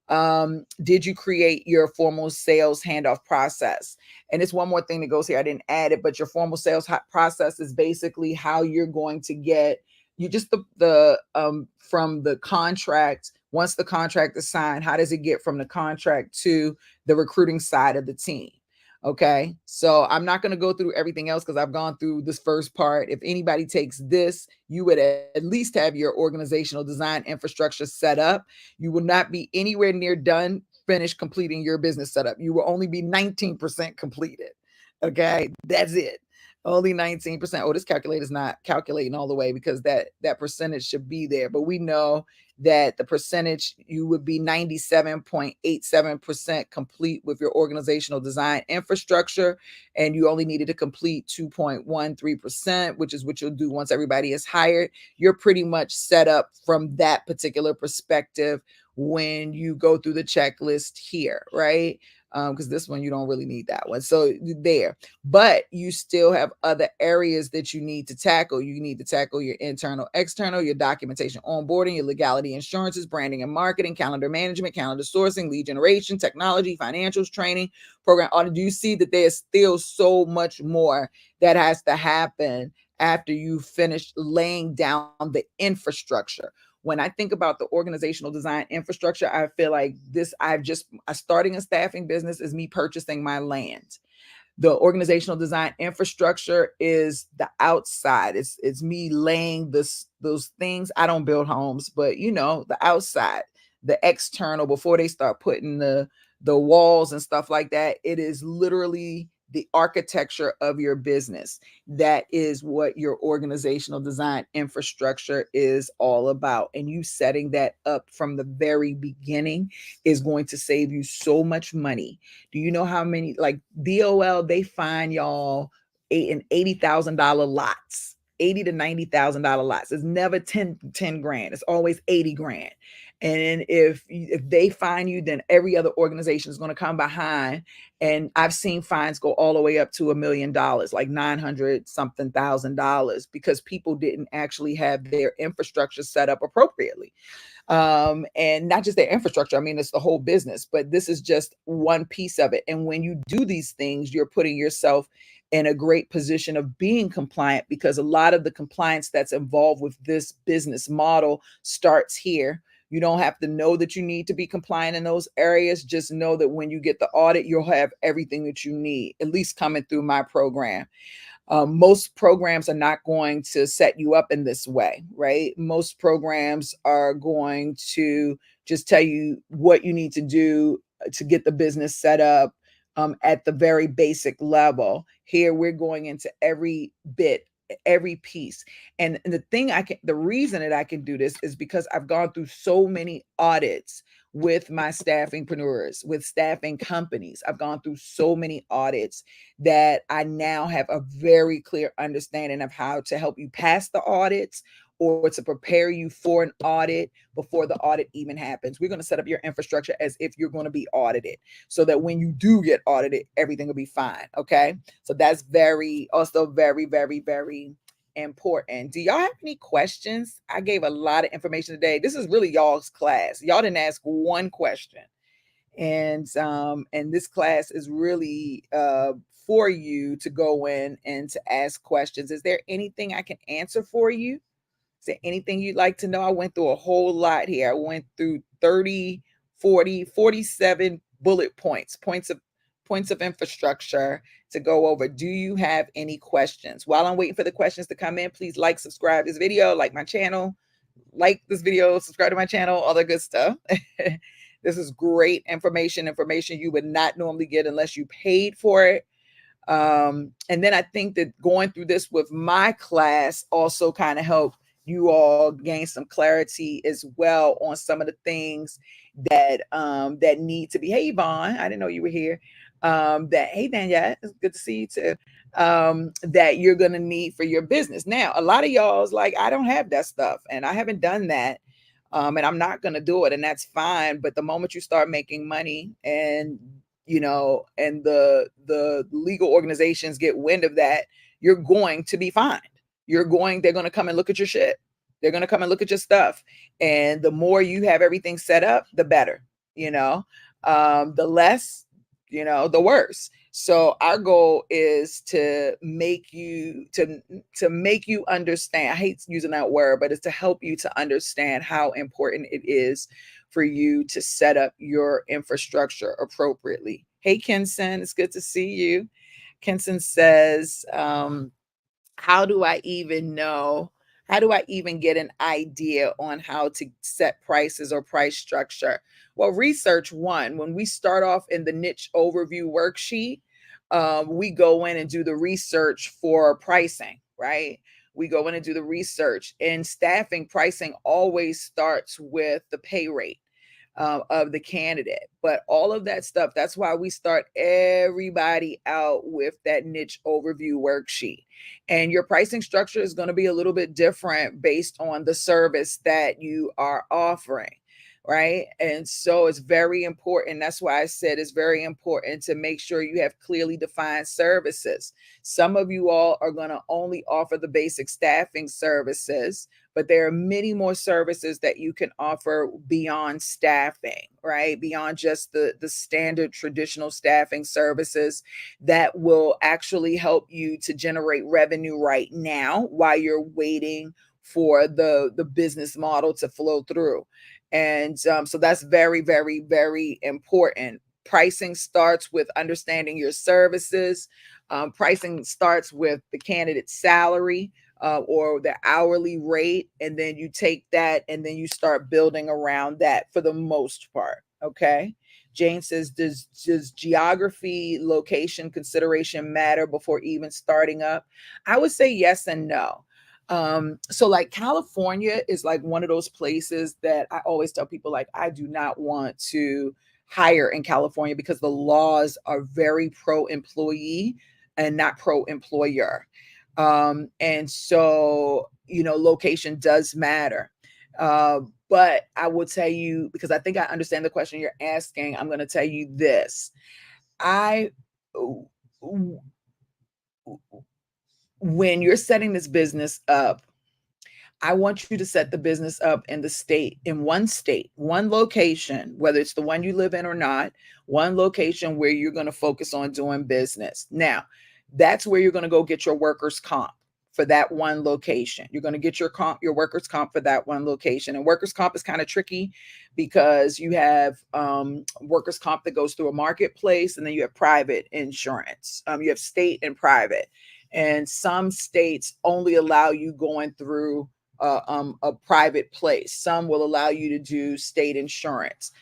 Did you create your formal sales handoff process? And it's one more thing that goes here. I didn't add it, but your formal sales process is basically how you're going to get you just the from the contract. Once the contract is signed, how does it get from the contract to the recruiting side of the team? Okay, so I'm not going to go through everything else because I've gone through this first part. If anybody takes this, you would at least have your organizational design infrastructure set up. You will not be anywhere near done, finished completing your business setup. You will only be 19% completed. Okay, that's it. Only 19%. Oh, this calculator is not calculating all the way because that percentage should be there. But we know that the percentage, you would be 97.87% complete with your organizational design infrastructure, and you only needed to complete 2.13%, which is what you'll do once everybody is hired. You're pretty much set up from that particular perspective when you go through the checklist here, right? Because this one, you don't really need that one. So there, but you still have other areas that you need to tackle. You need to tackle your internal, external, your documentation, onboarding, your legality, insurances, branding and marketing, calendar management, calendar sourcing, lead generation, technology, financials, training, program audit. Do you see that there's still so much more that has to happen after you finish laying down the infrastructure? When I think about the organizational design infrastructure, I feel like starting a staffing business is me purchasing my land. The organizational design infrastructure is the outside. It's me laying those things. I don't build homes, but the outside, the external, before they start putting the walls and stuff like that, it is literally the architecture of your business. That is what your organizational design infrastructure is all about. And you setting that up from the very beginning is going to save you so much money. Do you know how many, like DOL, they find y'all $80,000 lots, $80,000 to $90,000 lots. It's never 10 grand. It's always 80 grand. And if they fine you, then every other organization is going to come behind. And I've seen fines go all the way up to $1 million, like $900 something thousand, because people didn't actually have their infrastructure set up appropriately. And not just their infrastructure. I mean, it's the whole business, but this is just one piece of it. And when you do these things, you're putting yourself in a great position of being compliant, because a lot of the compliance that's involved with this business model starts here. You don't have to know that you need to be compliant in those areas. Just know that when you get the audit, you'll have everything that you need, at least coming through my program. Most programs are not going to set you up in this way, right? Most programs are going to just tell you what you need to do to get the business set up at the very basic level. Here, we're going into every bit, every piece. And the reason that I can do this is because I've gone through so many audits with my staffingpreneurs, with staffing companies. I've gone through so many audits that I now have a very clear understanding of how to help you pass the audits, or to prepare you for an audit before the audit even happens. We're going to set up your infrastructure as if you're going to be audited, so that when you do get audited, everything will be fine. Okay. So that's very, very, very important. Do y'all have any questions? I gave a lot of information today. This is really y'all's class. Y'all didn't ask one question. And this class is really for you to go in and to ask questions. Is there anything I can answer for you? Is there anything you'd like to know? I went through a whole lot here. I went through 30, 40, 47 bullet points of infrastructure to go over. Do you have any questions? While I'm waiting for the questions to come in, please like, subscribe this video, like my channel, like this video, subscribe to my channel, all that good stuff. This is great information you would not normally get unless you paid for it. And then I think that going through this with my class also kind of helped you all gain some clarity as well on some of the things that that need to be. Hey, Yvonne, I didn't know you were here. Hey, Danielle, it's good to see you too. That you're going to need for your business. Now, a lot of y'all's like, I don't have that stuff and I haven't done that. And I'm not going to do it. And that's fine. But the moment you start making money and, and the legal organizations get wind of that, you're going to be fined. They're going to come and look at your shit. They're going to come and look at your stuff. And the more you have everything set up, the better, the less, the worse. So our goal is to make you understand. I hate using that word, but it's to help you to understand how important it is for you to set up your infrastructure appropriately. Hey, Kenson, it's good to see you. Kenson says, how do I even get an idea on how to set prices or price structure? Well, research one. When we start off in the niche overview worksheet, we go in and do the research for pricing, right? We go in and do the research. In staffing, pricing always starts with the pay rate of the candidate. But all of that stuff, that's why we start everybody out with that niche overview worksheet. And your pricing structure is going to be a little bit different based on the service that you are offering. Right. And so it's very important. That's why I said it's very important to make sure you have clearly defined services. Some of you all are going to only offer the basic staffing services, but there are many more services that you can offer beyond staffing, right? Beyond just the standard traditional staffing services that will actually help you to generate revenue right now while you're waiting for the business model to flow through. And so that's very, very, very important. Pricing starts with understanding your services. Pricing starts with the candidate's salary or the hourly rate. And then you take that and then you start building around that for the most part. Okay. Jane says, does geography, location consideration matter before even starting up? I would say yes and no. So like California is like one of those places that I always tell people, like, I do not want to hire in California because the laws are very pro-employee and not pro-employer. And so, location does matter. But I will tell you, because I think I understand the question you're asking, I'm going to tell you this. When you're setting this business up, I want you to set the business up in one state, one location, whether it's the one you live in or not, one location where you're going to focus on doing business. Now, that's where you're going to go get your workers' comp for that one location. You're going to get your workers' comp for that one location. And workers' comp is kind of tricky because you have workers' comp that goes through a marketplace, and then you have private insurance. You have state and private. And some states only allow you going through a private place. Some will allow you to do state insurance.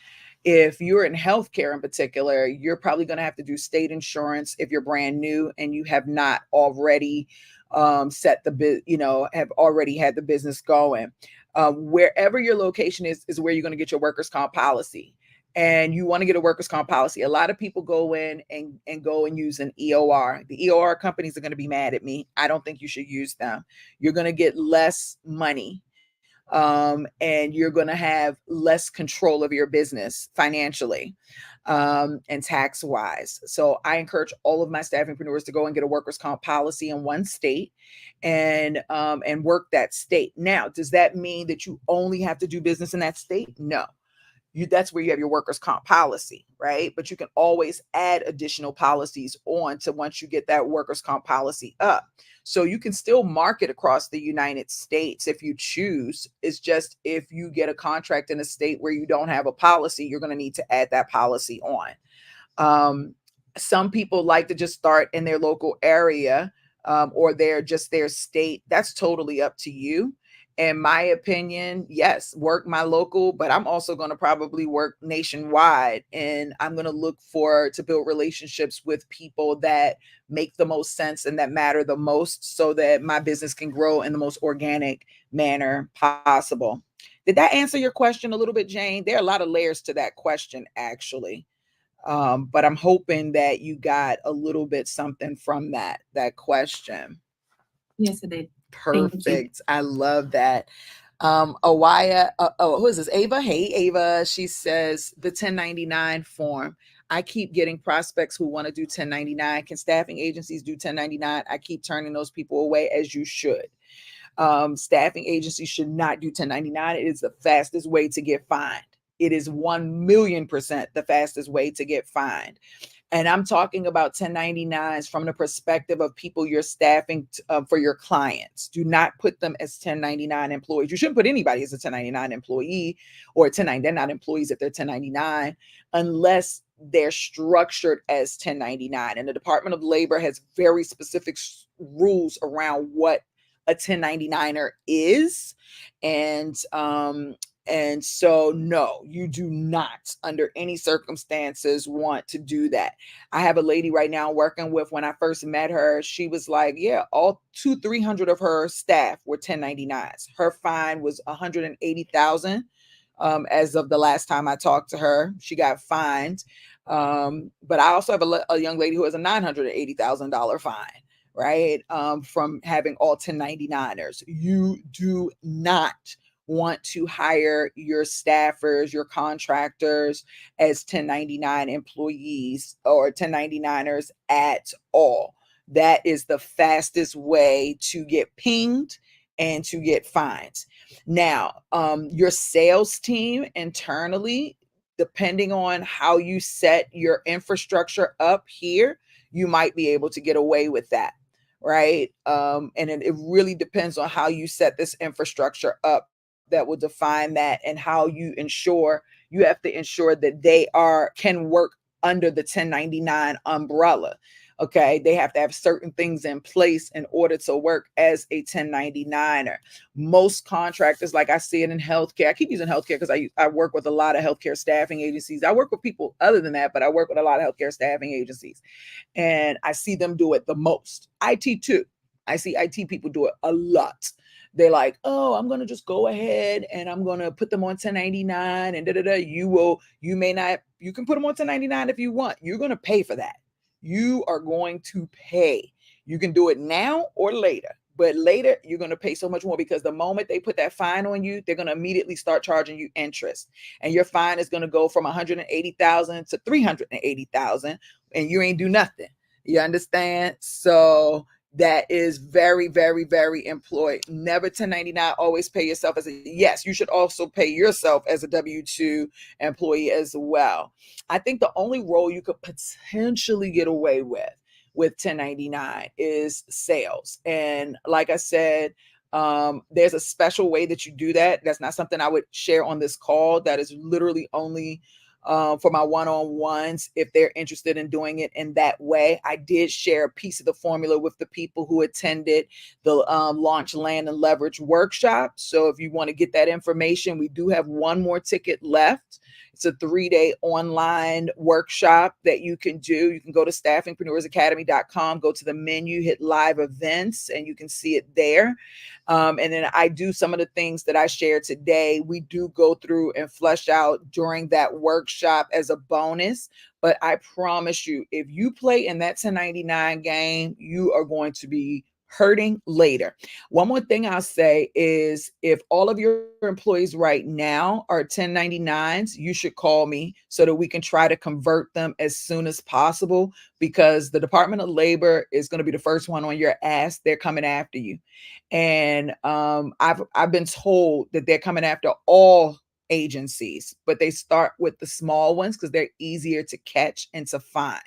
If you're in healthcare in particular, you're probably going to have to do state insurance if you're brand new and you have not already have already had the business going. Wherever your location is where you're going to get your workers' comp policy. And you want to get a workers' comp policy. A lot of people go in and go and use an EOR. The EOR companies are going to be mad at me. I don't think you should use them. You're going to get less money. And you're going to have less control of your business financially and tax wise. So I encourage all of my staffingpreneurs to go and get a workers' comp policy in one state and work that state. Now, does that mean that you only have to do business in that state? No. That's where you have your workers' comp policy, right? But you can always add additional policies on to once you get that workers' comp policy up. So you can still market across the United States if you choose. It's just if you get a contract in a state where you don't have a policy, you're going to need to add that policy on. Some people like to just start in their local area or their state. That's totally up to you. In my opinion, yes, work my local, but I'm also going to probably work nationwide. And I'm going to look to build relationships with people that make the most sense and that matter the most so that my business can grow in the most organic manner possible. Did that answer your question a little bit, Jane? There are a lot of layers to that question, actually. But I'm hoping that you got a little bit something from that question. Yes, it did. Perfect. I love that. Awaya, who is this? Ava. Hey, Ava. She says the 1099 form. I keep getting prospects who want to do 1099. Can staffing agencies do 1099? I keep turning those people away, as you should. Staffing agencies should not do 1099. It is the fastest way to get fined. It is 1,000,000% the fastest way to get fined. And I'm talking about 1099s from the perspective of people you're staffing for your clients. Do not put them as 1099 employees. You shouldn't put anybody as a 1099 employee or 1099. They're not employees if they're 1099 unless they're structured as 1099. And the Department of Labor has very specific rules around what a 1099er is. And And so, no, you do not under any circumstances want to do that. I have a lady right now working with, when I first met her, she was like, yeah, all 300 of her staff were 1099s. Her fine was 180,000. As of the last time I talked to her, she got fined. But I also have a young lady who has a $980,000 fine, right? From having all 1099ers. You do not want to hire your staffers, your contractors as 1099 employees or 1099ers at all. That is the fastest way to get pinged and to get fines. Now, your sales team internally, depending on how you set your infrastructure up here, you might be able to get away with that, right? And it really depends on how you set this infrastructure up that will define that, and how you have to ensure that they can work under the 1099 umbrella. Okay, they have to have certain things in place in order to work as a 1099er. Most contractors, like I see it in healthcare, I keep using healthcare because I work with a lot of healthcare staffing agencies. I work with people other than that, but I work with a lot of healthcare staffing agencies, and I see them do it the most. IT too. I see IT people do it a lot. They're like, oh, I'm going to just go ahead and I'm going to put them on 1099 and you can put them on 1099 if you want. You're going to pay for that. You are going to pay. You can do it now or later, but later you're going to pay so much more, because the moment they put that fine on you, they're going to immediately start charging you interest, and your fine is going to go from 180,000 to 380,000, and you ain't do nothing. You understand? So that is very, very, very important. Never 1099, always pay yourself yes, you should also pay yourself as a W-2 employee as well. I think the only role you could potentially get away with 1099 is sales. And like I said, there's a special way that you do that. That's not something I would share on this call. That is literally only for my one-on-ones, if they're interested in doing it in that way. I did share a piece of the formula with the people who attended the Launch, Land, and Leverage workshop. So if you want to get that information, we do have one more ticket left. It's a 3-day online workshop that you can do. You can go to staffingpreneursacademy.com, go to the menu, hit live events, and you can see it there. And then I do some of the things that I shared today. We do go through and flesh out during that workshop as a bonus. But I promise you, if you play in that 1099 game, you are going to be hurting later. One more thing I'll say is, if all of your employees right now are 1099s, you should call me so that we can try to convert them as soon as possible, because the Department of Labor is going to be the first one on your ass. They're coming after you. And I've been told that they're coming after all agencies, but they start with the small ones because they're easier to catch and to find.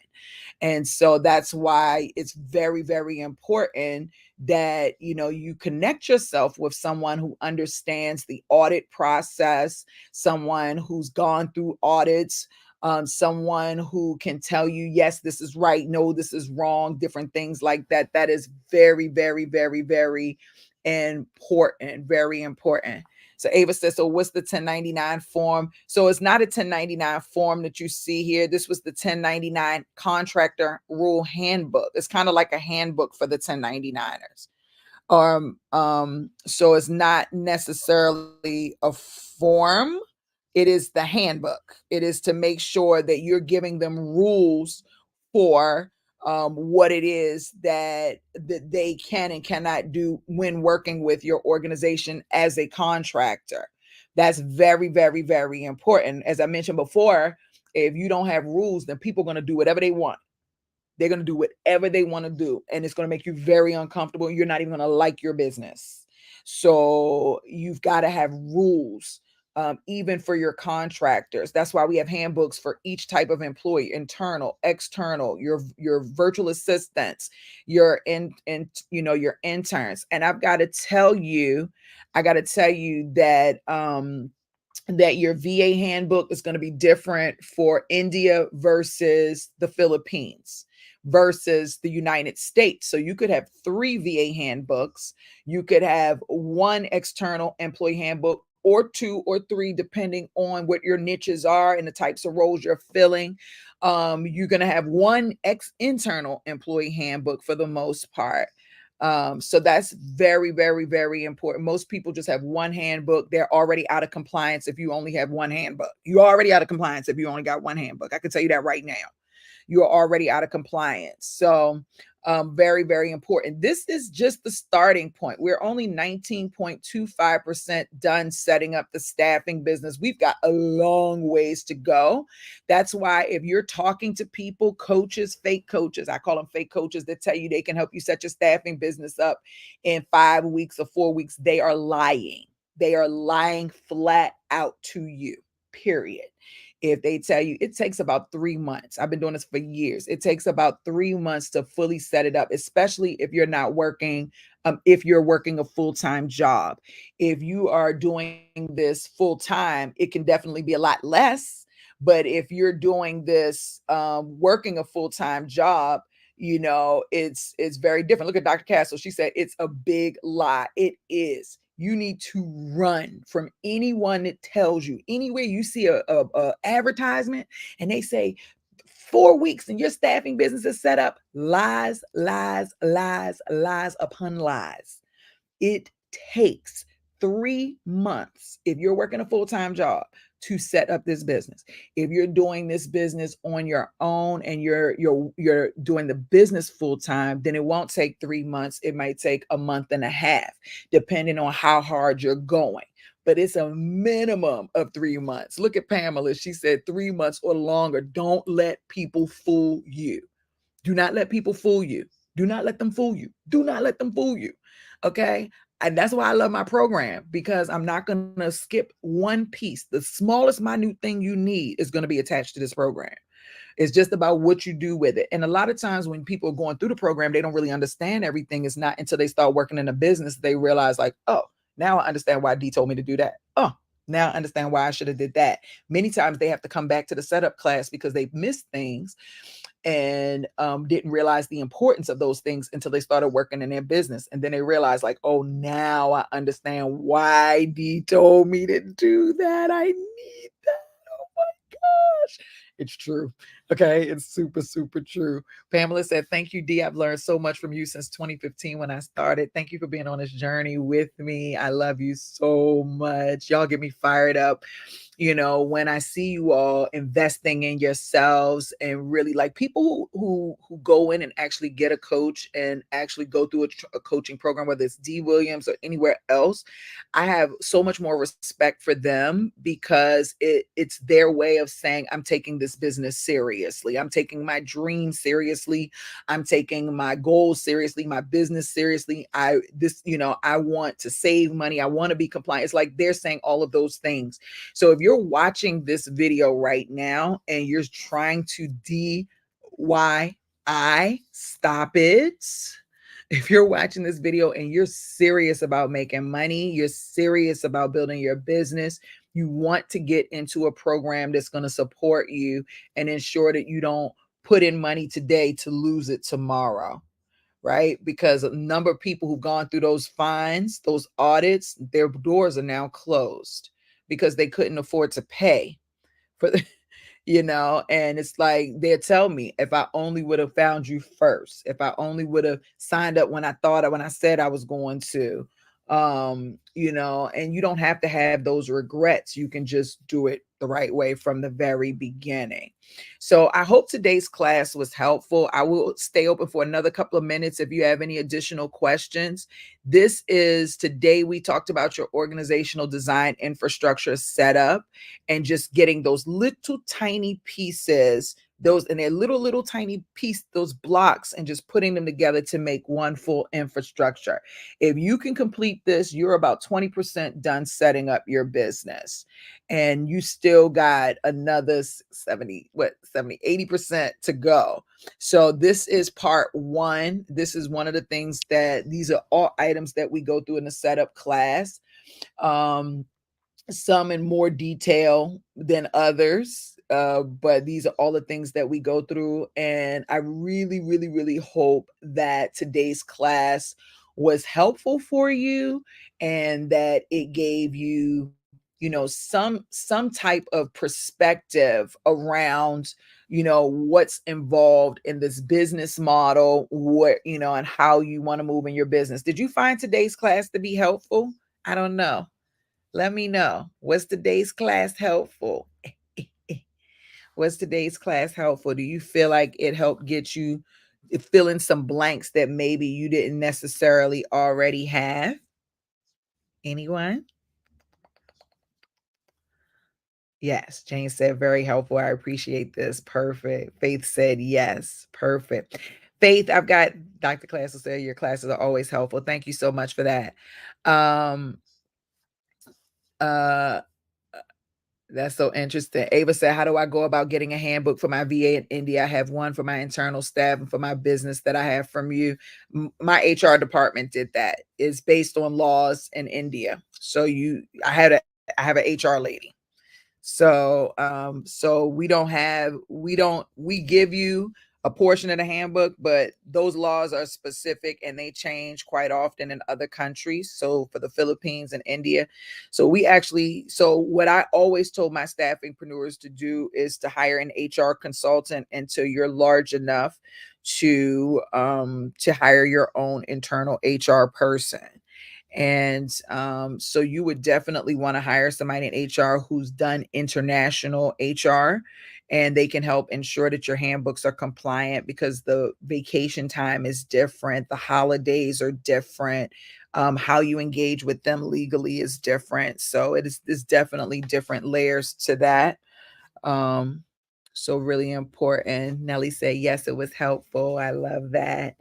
And so that's why it's very, very important that, you connect yourself with someone who understands the audit process, someone who's gone through audits, someone who can tell you, yes, this is right, no, this is wrong, different things like that. That is very, very, very, very important, very important. So Ava says, so what's the 1099 form? So it's not a 1099 form that you see here. This was the 1099 contractor rule handbook. It's kind of like a handbook for the 1099ers. So it's not necessarily a form. It is the handbook. It is to make sure that you're giving them rules for what it is that they can and cannot do when working with your organization as a contractor. That's very, very, very important. As I mentioned before, if you don't have rules, then people are going to do whatever they want. They're going to do whatever they want to do, and it's going to make you very uncomfortable. You're not even going to like your business. So you've got to have rules. Even for your contractors. That's why we have handbooks for each type of employee: internal, external, your virtual assistants, your your interns. And I've got to tell you that that your VA handbook is going to be different for India versus the Philippines versus the United States. So you could have 3 VA handbooks. You could have 1 external employee handbook, or 2 or 3, depending on what your niches are and the types of roles you're filling. You're going to have one internal employee handbook for the most part. So that's very, very, very important. Most people just have one handbook. They're already out of compliance if you only have one handbook. You're already out of compliance if you only got one handbook. I can tell you that right now. You're already out of compliance. So very, very important. This is just the starting point. We're only 19.25% done setting up the staffing business. We've got a long ways to go. That's why if you're talking to people, coaches, fake coaches, I call them fake coaches, that tell you they can help you set your staffing business up in 5 weeks or 4 weeks, they are lying. They are lying flat out to you, period. If they tell you it takes about 3 months, I've been doing this for years. It takes about 3 months to fully set it up, especially if you're not working, if you're working a full-time job. If you are doing this full-time, it can definitely be a lot less. But if you're doing this, working a full-time job, you know, it's very different. Look at Dr. Castle. She said it's a big lie. It is. You need to run from anyone that tells you, anywhere you see a advertisement and they say 4 weeks and your staffing business is set up. Lies, lies, lies, lies upon lies. It takes 3 months if you're working a full-time job to set up this business. If you're doing this business on your own and you're doing the business full-time, then it won't take 3 months. It might take a month and a half, depending on how hard you're going. But it's a minimum of 3 months. Look at Pamela. She said 3 months or longer. Don't let people fool you. Do not let people fool you. Do not let them fool you. Do not let them fool you. Okay. And that's why I love my program, because I'm not going to skip one piece. The smallest minute thing you need is going to be attached to this program. It's just about what you do with it. And a lot of times when people are going through the program, they don't really understand everything. It's not until they start working in a business, they realize like, oh, now I understand why Dee told me to do that. Oh, now I understand why I should have did that. Many times they have to come back to the setup class because they've missed things and didn't realize the importance of those things until they started working in their business. And then they realized like, oh, now I understand why Dee told me to do that. I need that. Oh my gosh. It's true. Okay. It's super, super true. Pamela said, thank you, Dee. I've learned so much from you since 2015 when I started. Thank you for being on this journey with me. I love you so much. Y'all get me fired up. You know, when I see you all investing in yourselves and really like people who go in and actually get a coach and actually go through a coaching program, whether it's Dee Williams or anywhere else, I have so much more respect for them because it's their way of saying, I'm taking this business seriously. I'm taking my dream seriously. I'm taking my goals seriously, my business seriously. I want to save money. I want to be compliant. It's like they're saying all of those things. So if you're watching this video right now and you're trying to DIY, stop it. If you're watching this video and you're serious about making money, you're serious about building your business, you want to get into a program that's going to support you and ensure that you don't put in money today to lose it tomorrow. Right? Because a number of people who've gone through those fines, those audits, their doors are now closed because they couldn't afford to pay for the, and it's like, they'll tell me, if I only would have found you first, if I only would have signed up when I said I was going to, and you don't have to have those regrets. You can just do it the right way from the very beginning. So I hope today's class was helpful. I will stay open for another couple of minutes if you have any additional questions. Today we talked about your organizational design infrastructure setup and just getting those little tiny pieces, those blocks, and just putting them together to make one full infrastructure. If you can complete this, you're about 20% done setting up your business. And you still got another 80% to go. So this is part one. This is one of the things these are all items that we go through in the setup class. Some in more detail than others. But these are all the things that we go through. And I really, really, really hope that today's class was helpful for you and that it gave you some type of perspective around, what's involved in this business model, and how you want to move in your business. Did you find today's class to be helpful? I don't know. Let me know. Was today's class helpful? Was today's class helpful? Do you feel like it helped get you fill in some blanks that maybe you didn't necessarily already have? Anyone? Yes, Jane said very helpful. I appreciate this. Perfect. Faith said yes. Perfect. Faith, I've got Dr. Class will say your classes are always helpful. Thank you so much for that. That's so interesting. Ava said, how do I go about getting a handbook for my VA in India? I have one for my internal staff and for my business that I have from you. My HR department did that. It's based on laws in India. So I have an HR lady. So we give you a portion of the handbook, but those laws are specific and they change quite often in other countries. So for the Philippines and India, so what I always told my staffingpreneurs to do is to hire an HR consultant until you're large enough to hire your own internal HR person. And so you would definitely want to hire somebody in HR who's done international HR, and they can help ensure that your handbooks are compliant, because the vacation time is different. The holidays are different. How you engage with them legally is different. So there's definitely different layers to that. So really important. Nellie said, yes, it was helpful. I love that.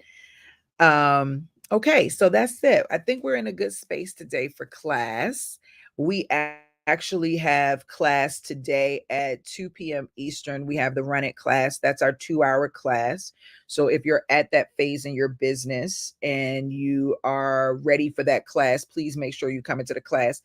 Okay, so that's it. I think we're in a good space today for class. We actually have class today at 2 p.m. Eastern. We have the Run It class. That's our 2-hour class. So if you're at that phase in your business and you are ready for that class, please make sure you come into the class.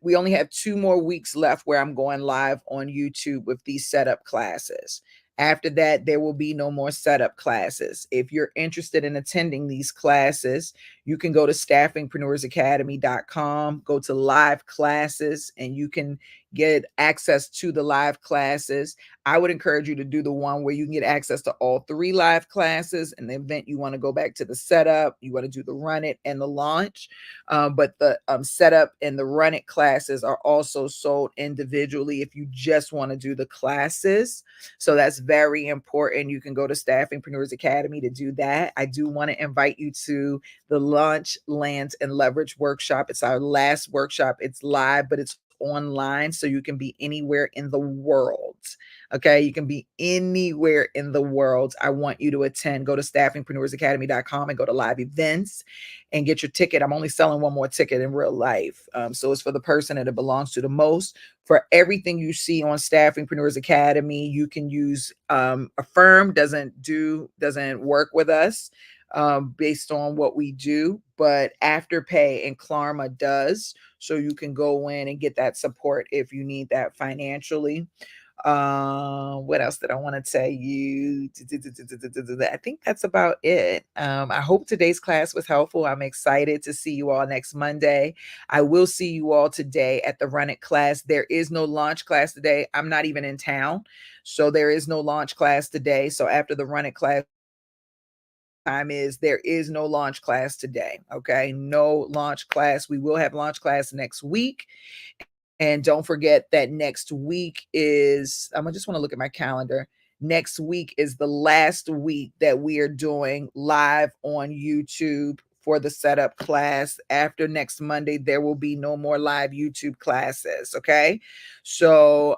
We only have 2 more weeks left where I'm going live on YouTube with these setup classes. After that, there will be no more setup classes. If you're interested in attending these classes, you can go to staffingpreneursacademy.com, go to live classes, and you can get access to the live classes. I would encourage you to do the one where you can get access to all 3 live classes. In the event you want to go back to the setup, you want to do the Run It and the launch. But the setup and the Run It classes are also sold individually if you just want to do the classes. So that's very important. You can go to Staffingpreneurs Academy to do that. I do want to invite you to the Launch, Land, and Leverage workshop. It's our last workshop. It's live, but it's online, so you can be anywhere in the world. Okay, you can be anywhere in the world. I want you to attend. Go to staffingpreneursacademy.com and go to live events and get your ticket. I'm only selling one more ticket in real life. So it's for the person that it belongs to the most. For everything you see on Staffingpreneurs Academy, you can use Affirm. Doesn't work with us based on what we do, but Afterpay and Klarma does. So you can go in and get that support if you need that financially. What else did I want to tell you? I think that's about it. I hope today's class was helpful. I'm excited to see you all next Monday. I will see you all today at the Run It class. There is no launch class today. I'm not even in town, so there is no launch class today. So after the Run It class there is no launch class today. Okay, no launch class. We will have launch class next week. And don't forget that next week is, I just want to look at my calendar. Next week is the last week that we are doing live on YouTube for the setup class. After next Monday, there will be no more live YouTube classes. Okay. So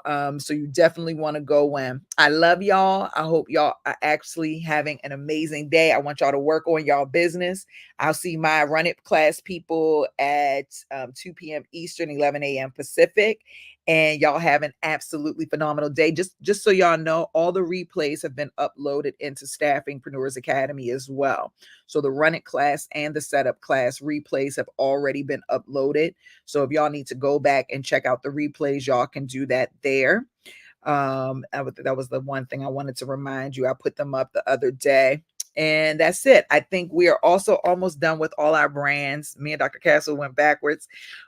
you definitely want to go in. I love y'all. I hope y'all are actually having an amazing day. I want y'all to work on y'all business. I'll see my Run It class people at 2 p.m. Eastern, 11 a.m. Pacific. And y'all have an absolutely phenomenal day. Just so y'all know, all the replays have been uploaded into Staffingpreneurs Academy as well. So the Run It class and the setup class replays have already been uploaded. So if y'all need to go back and check out the replays, y'all can do that there. That was the one thing I wanted to remind you. I put them up the other day. And that's it. I think we are also almost done with all our brands. Me and Dr. Castle went backwards,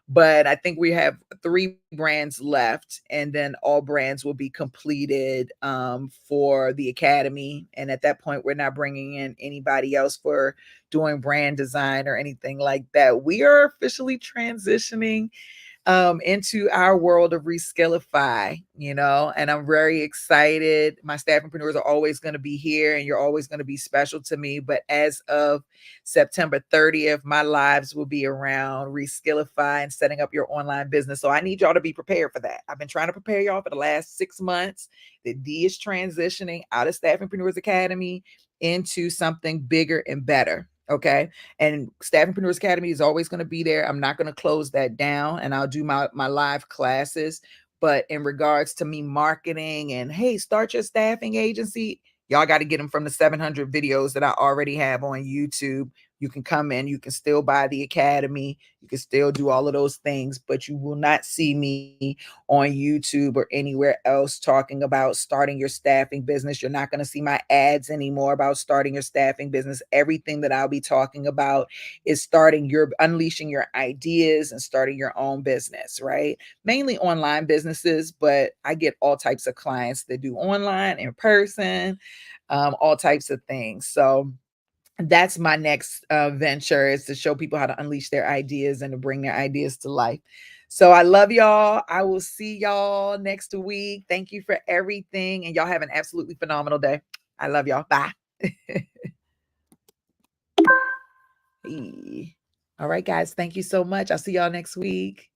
but I think we have 3 brands left, and then all brands will be completed for the academy. And at that point, we're not bringing in anybody else for doing brand design or anything like that. We are officially transitioning into our world of Reskyleify, and I'm very excited. My staffingpreneurs are always going to be here, and you're always going to be special to me. But as of September 30th, my lives will be around Reskyleify and setting up your online business. So I need y'all to be prepared for that. I've been trying to prepare y'all for the last 6 months that Dee is transitioning out of Staffingpreneurs Academy into something bigger and better. Okay. And Staffingpreneurs Academy is always going to be there. I'm not going to close that down, and I'll do my live classes. But in regards to me marketing and, hey, start your staffing agency, y'all got to get them from the 700 videos that I already have on YouTube. You can come in, you can still buy the academy, you can still do all of those things, but you will not see me on YouTube or anywhere else talking about starting your staffing business. You're not going to see my ads anymore about starting your staffing business. Everything that I'll be talking about is unleashing your ideas and starting your own business, right? Mainly online businesses, but I get all types of clients that do online, in person, all types of things. So that's my next venture, is to show people how to unleash their ideas and to bring their ideas to life. So I love y'all. I will see y'all next week. Thank you for everything. And y'all have an absolutely phenomenal day. I love y'all. Bye. Hey. All right, guys. Thank you so much. I'll see y'all next week.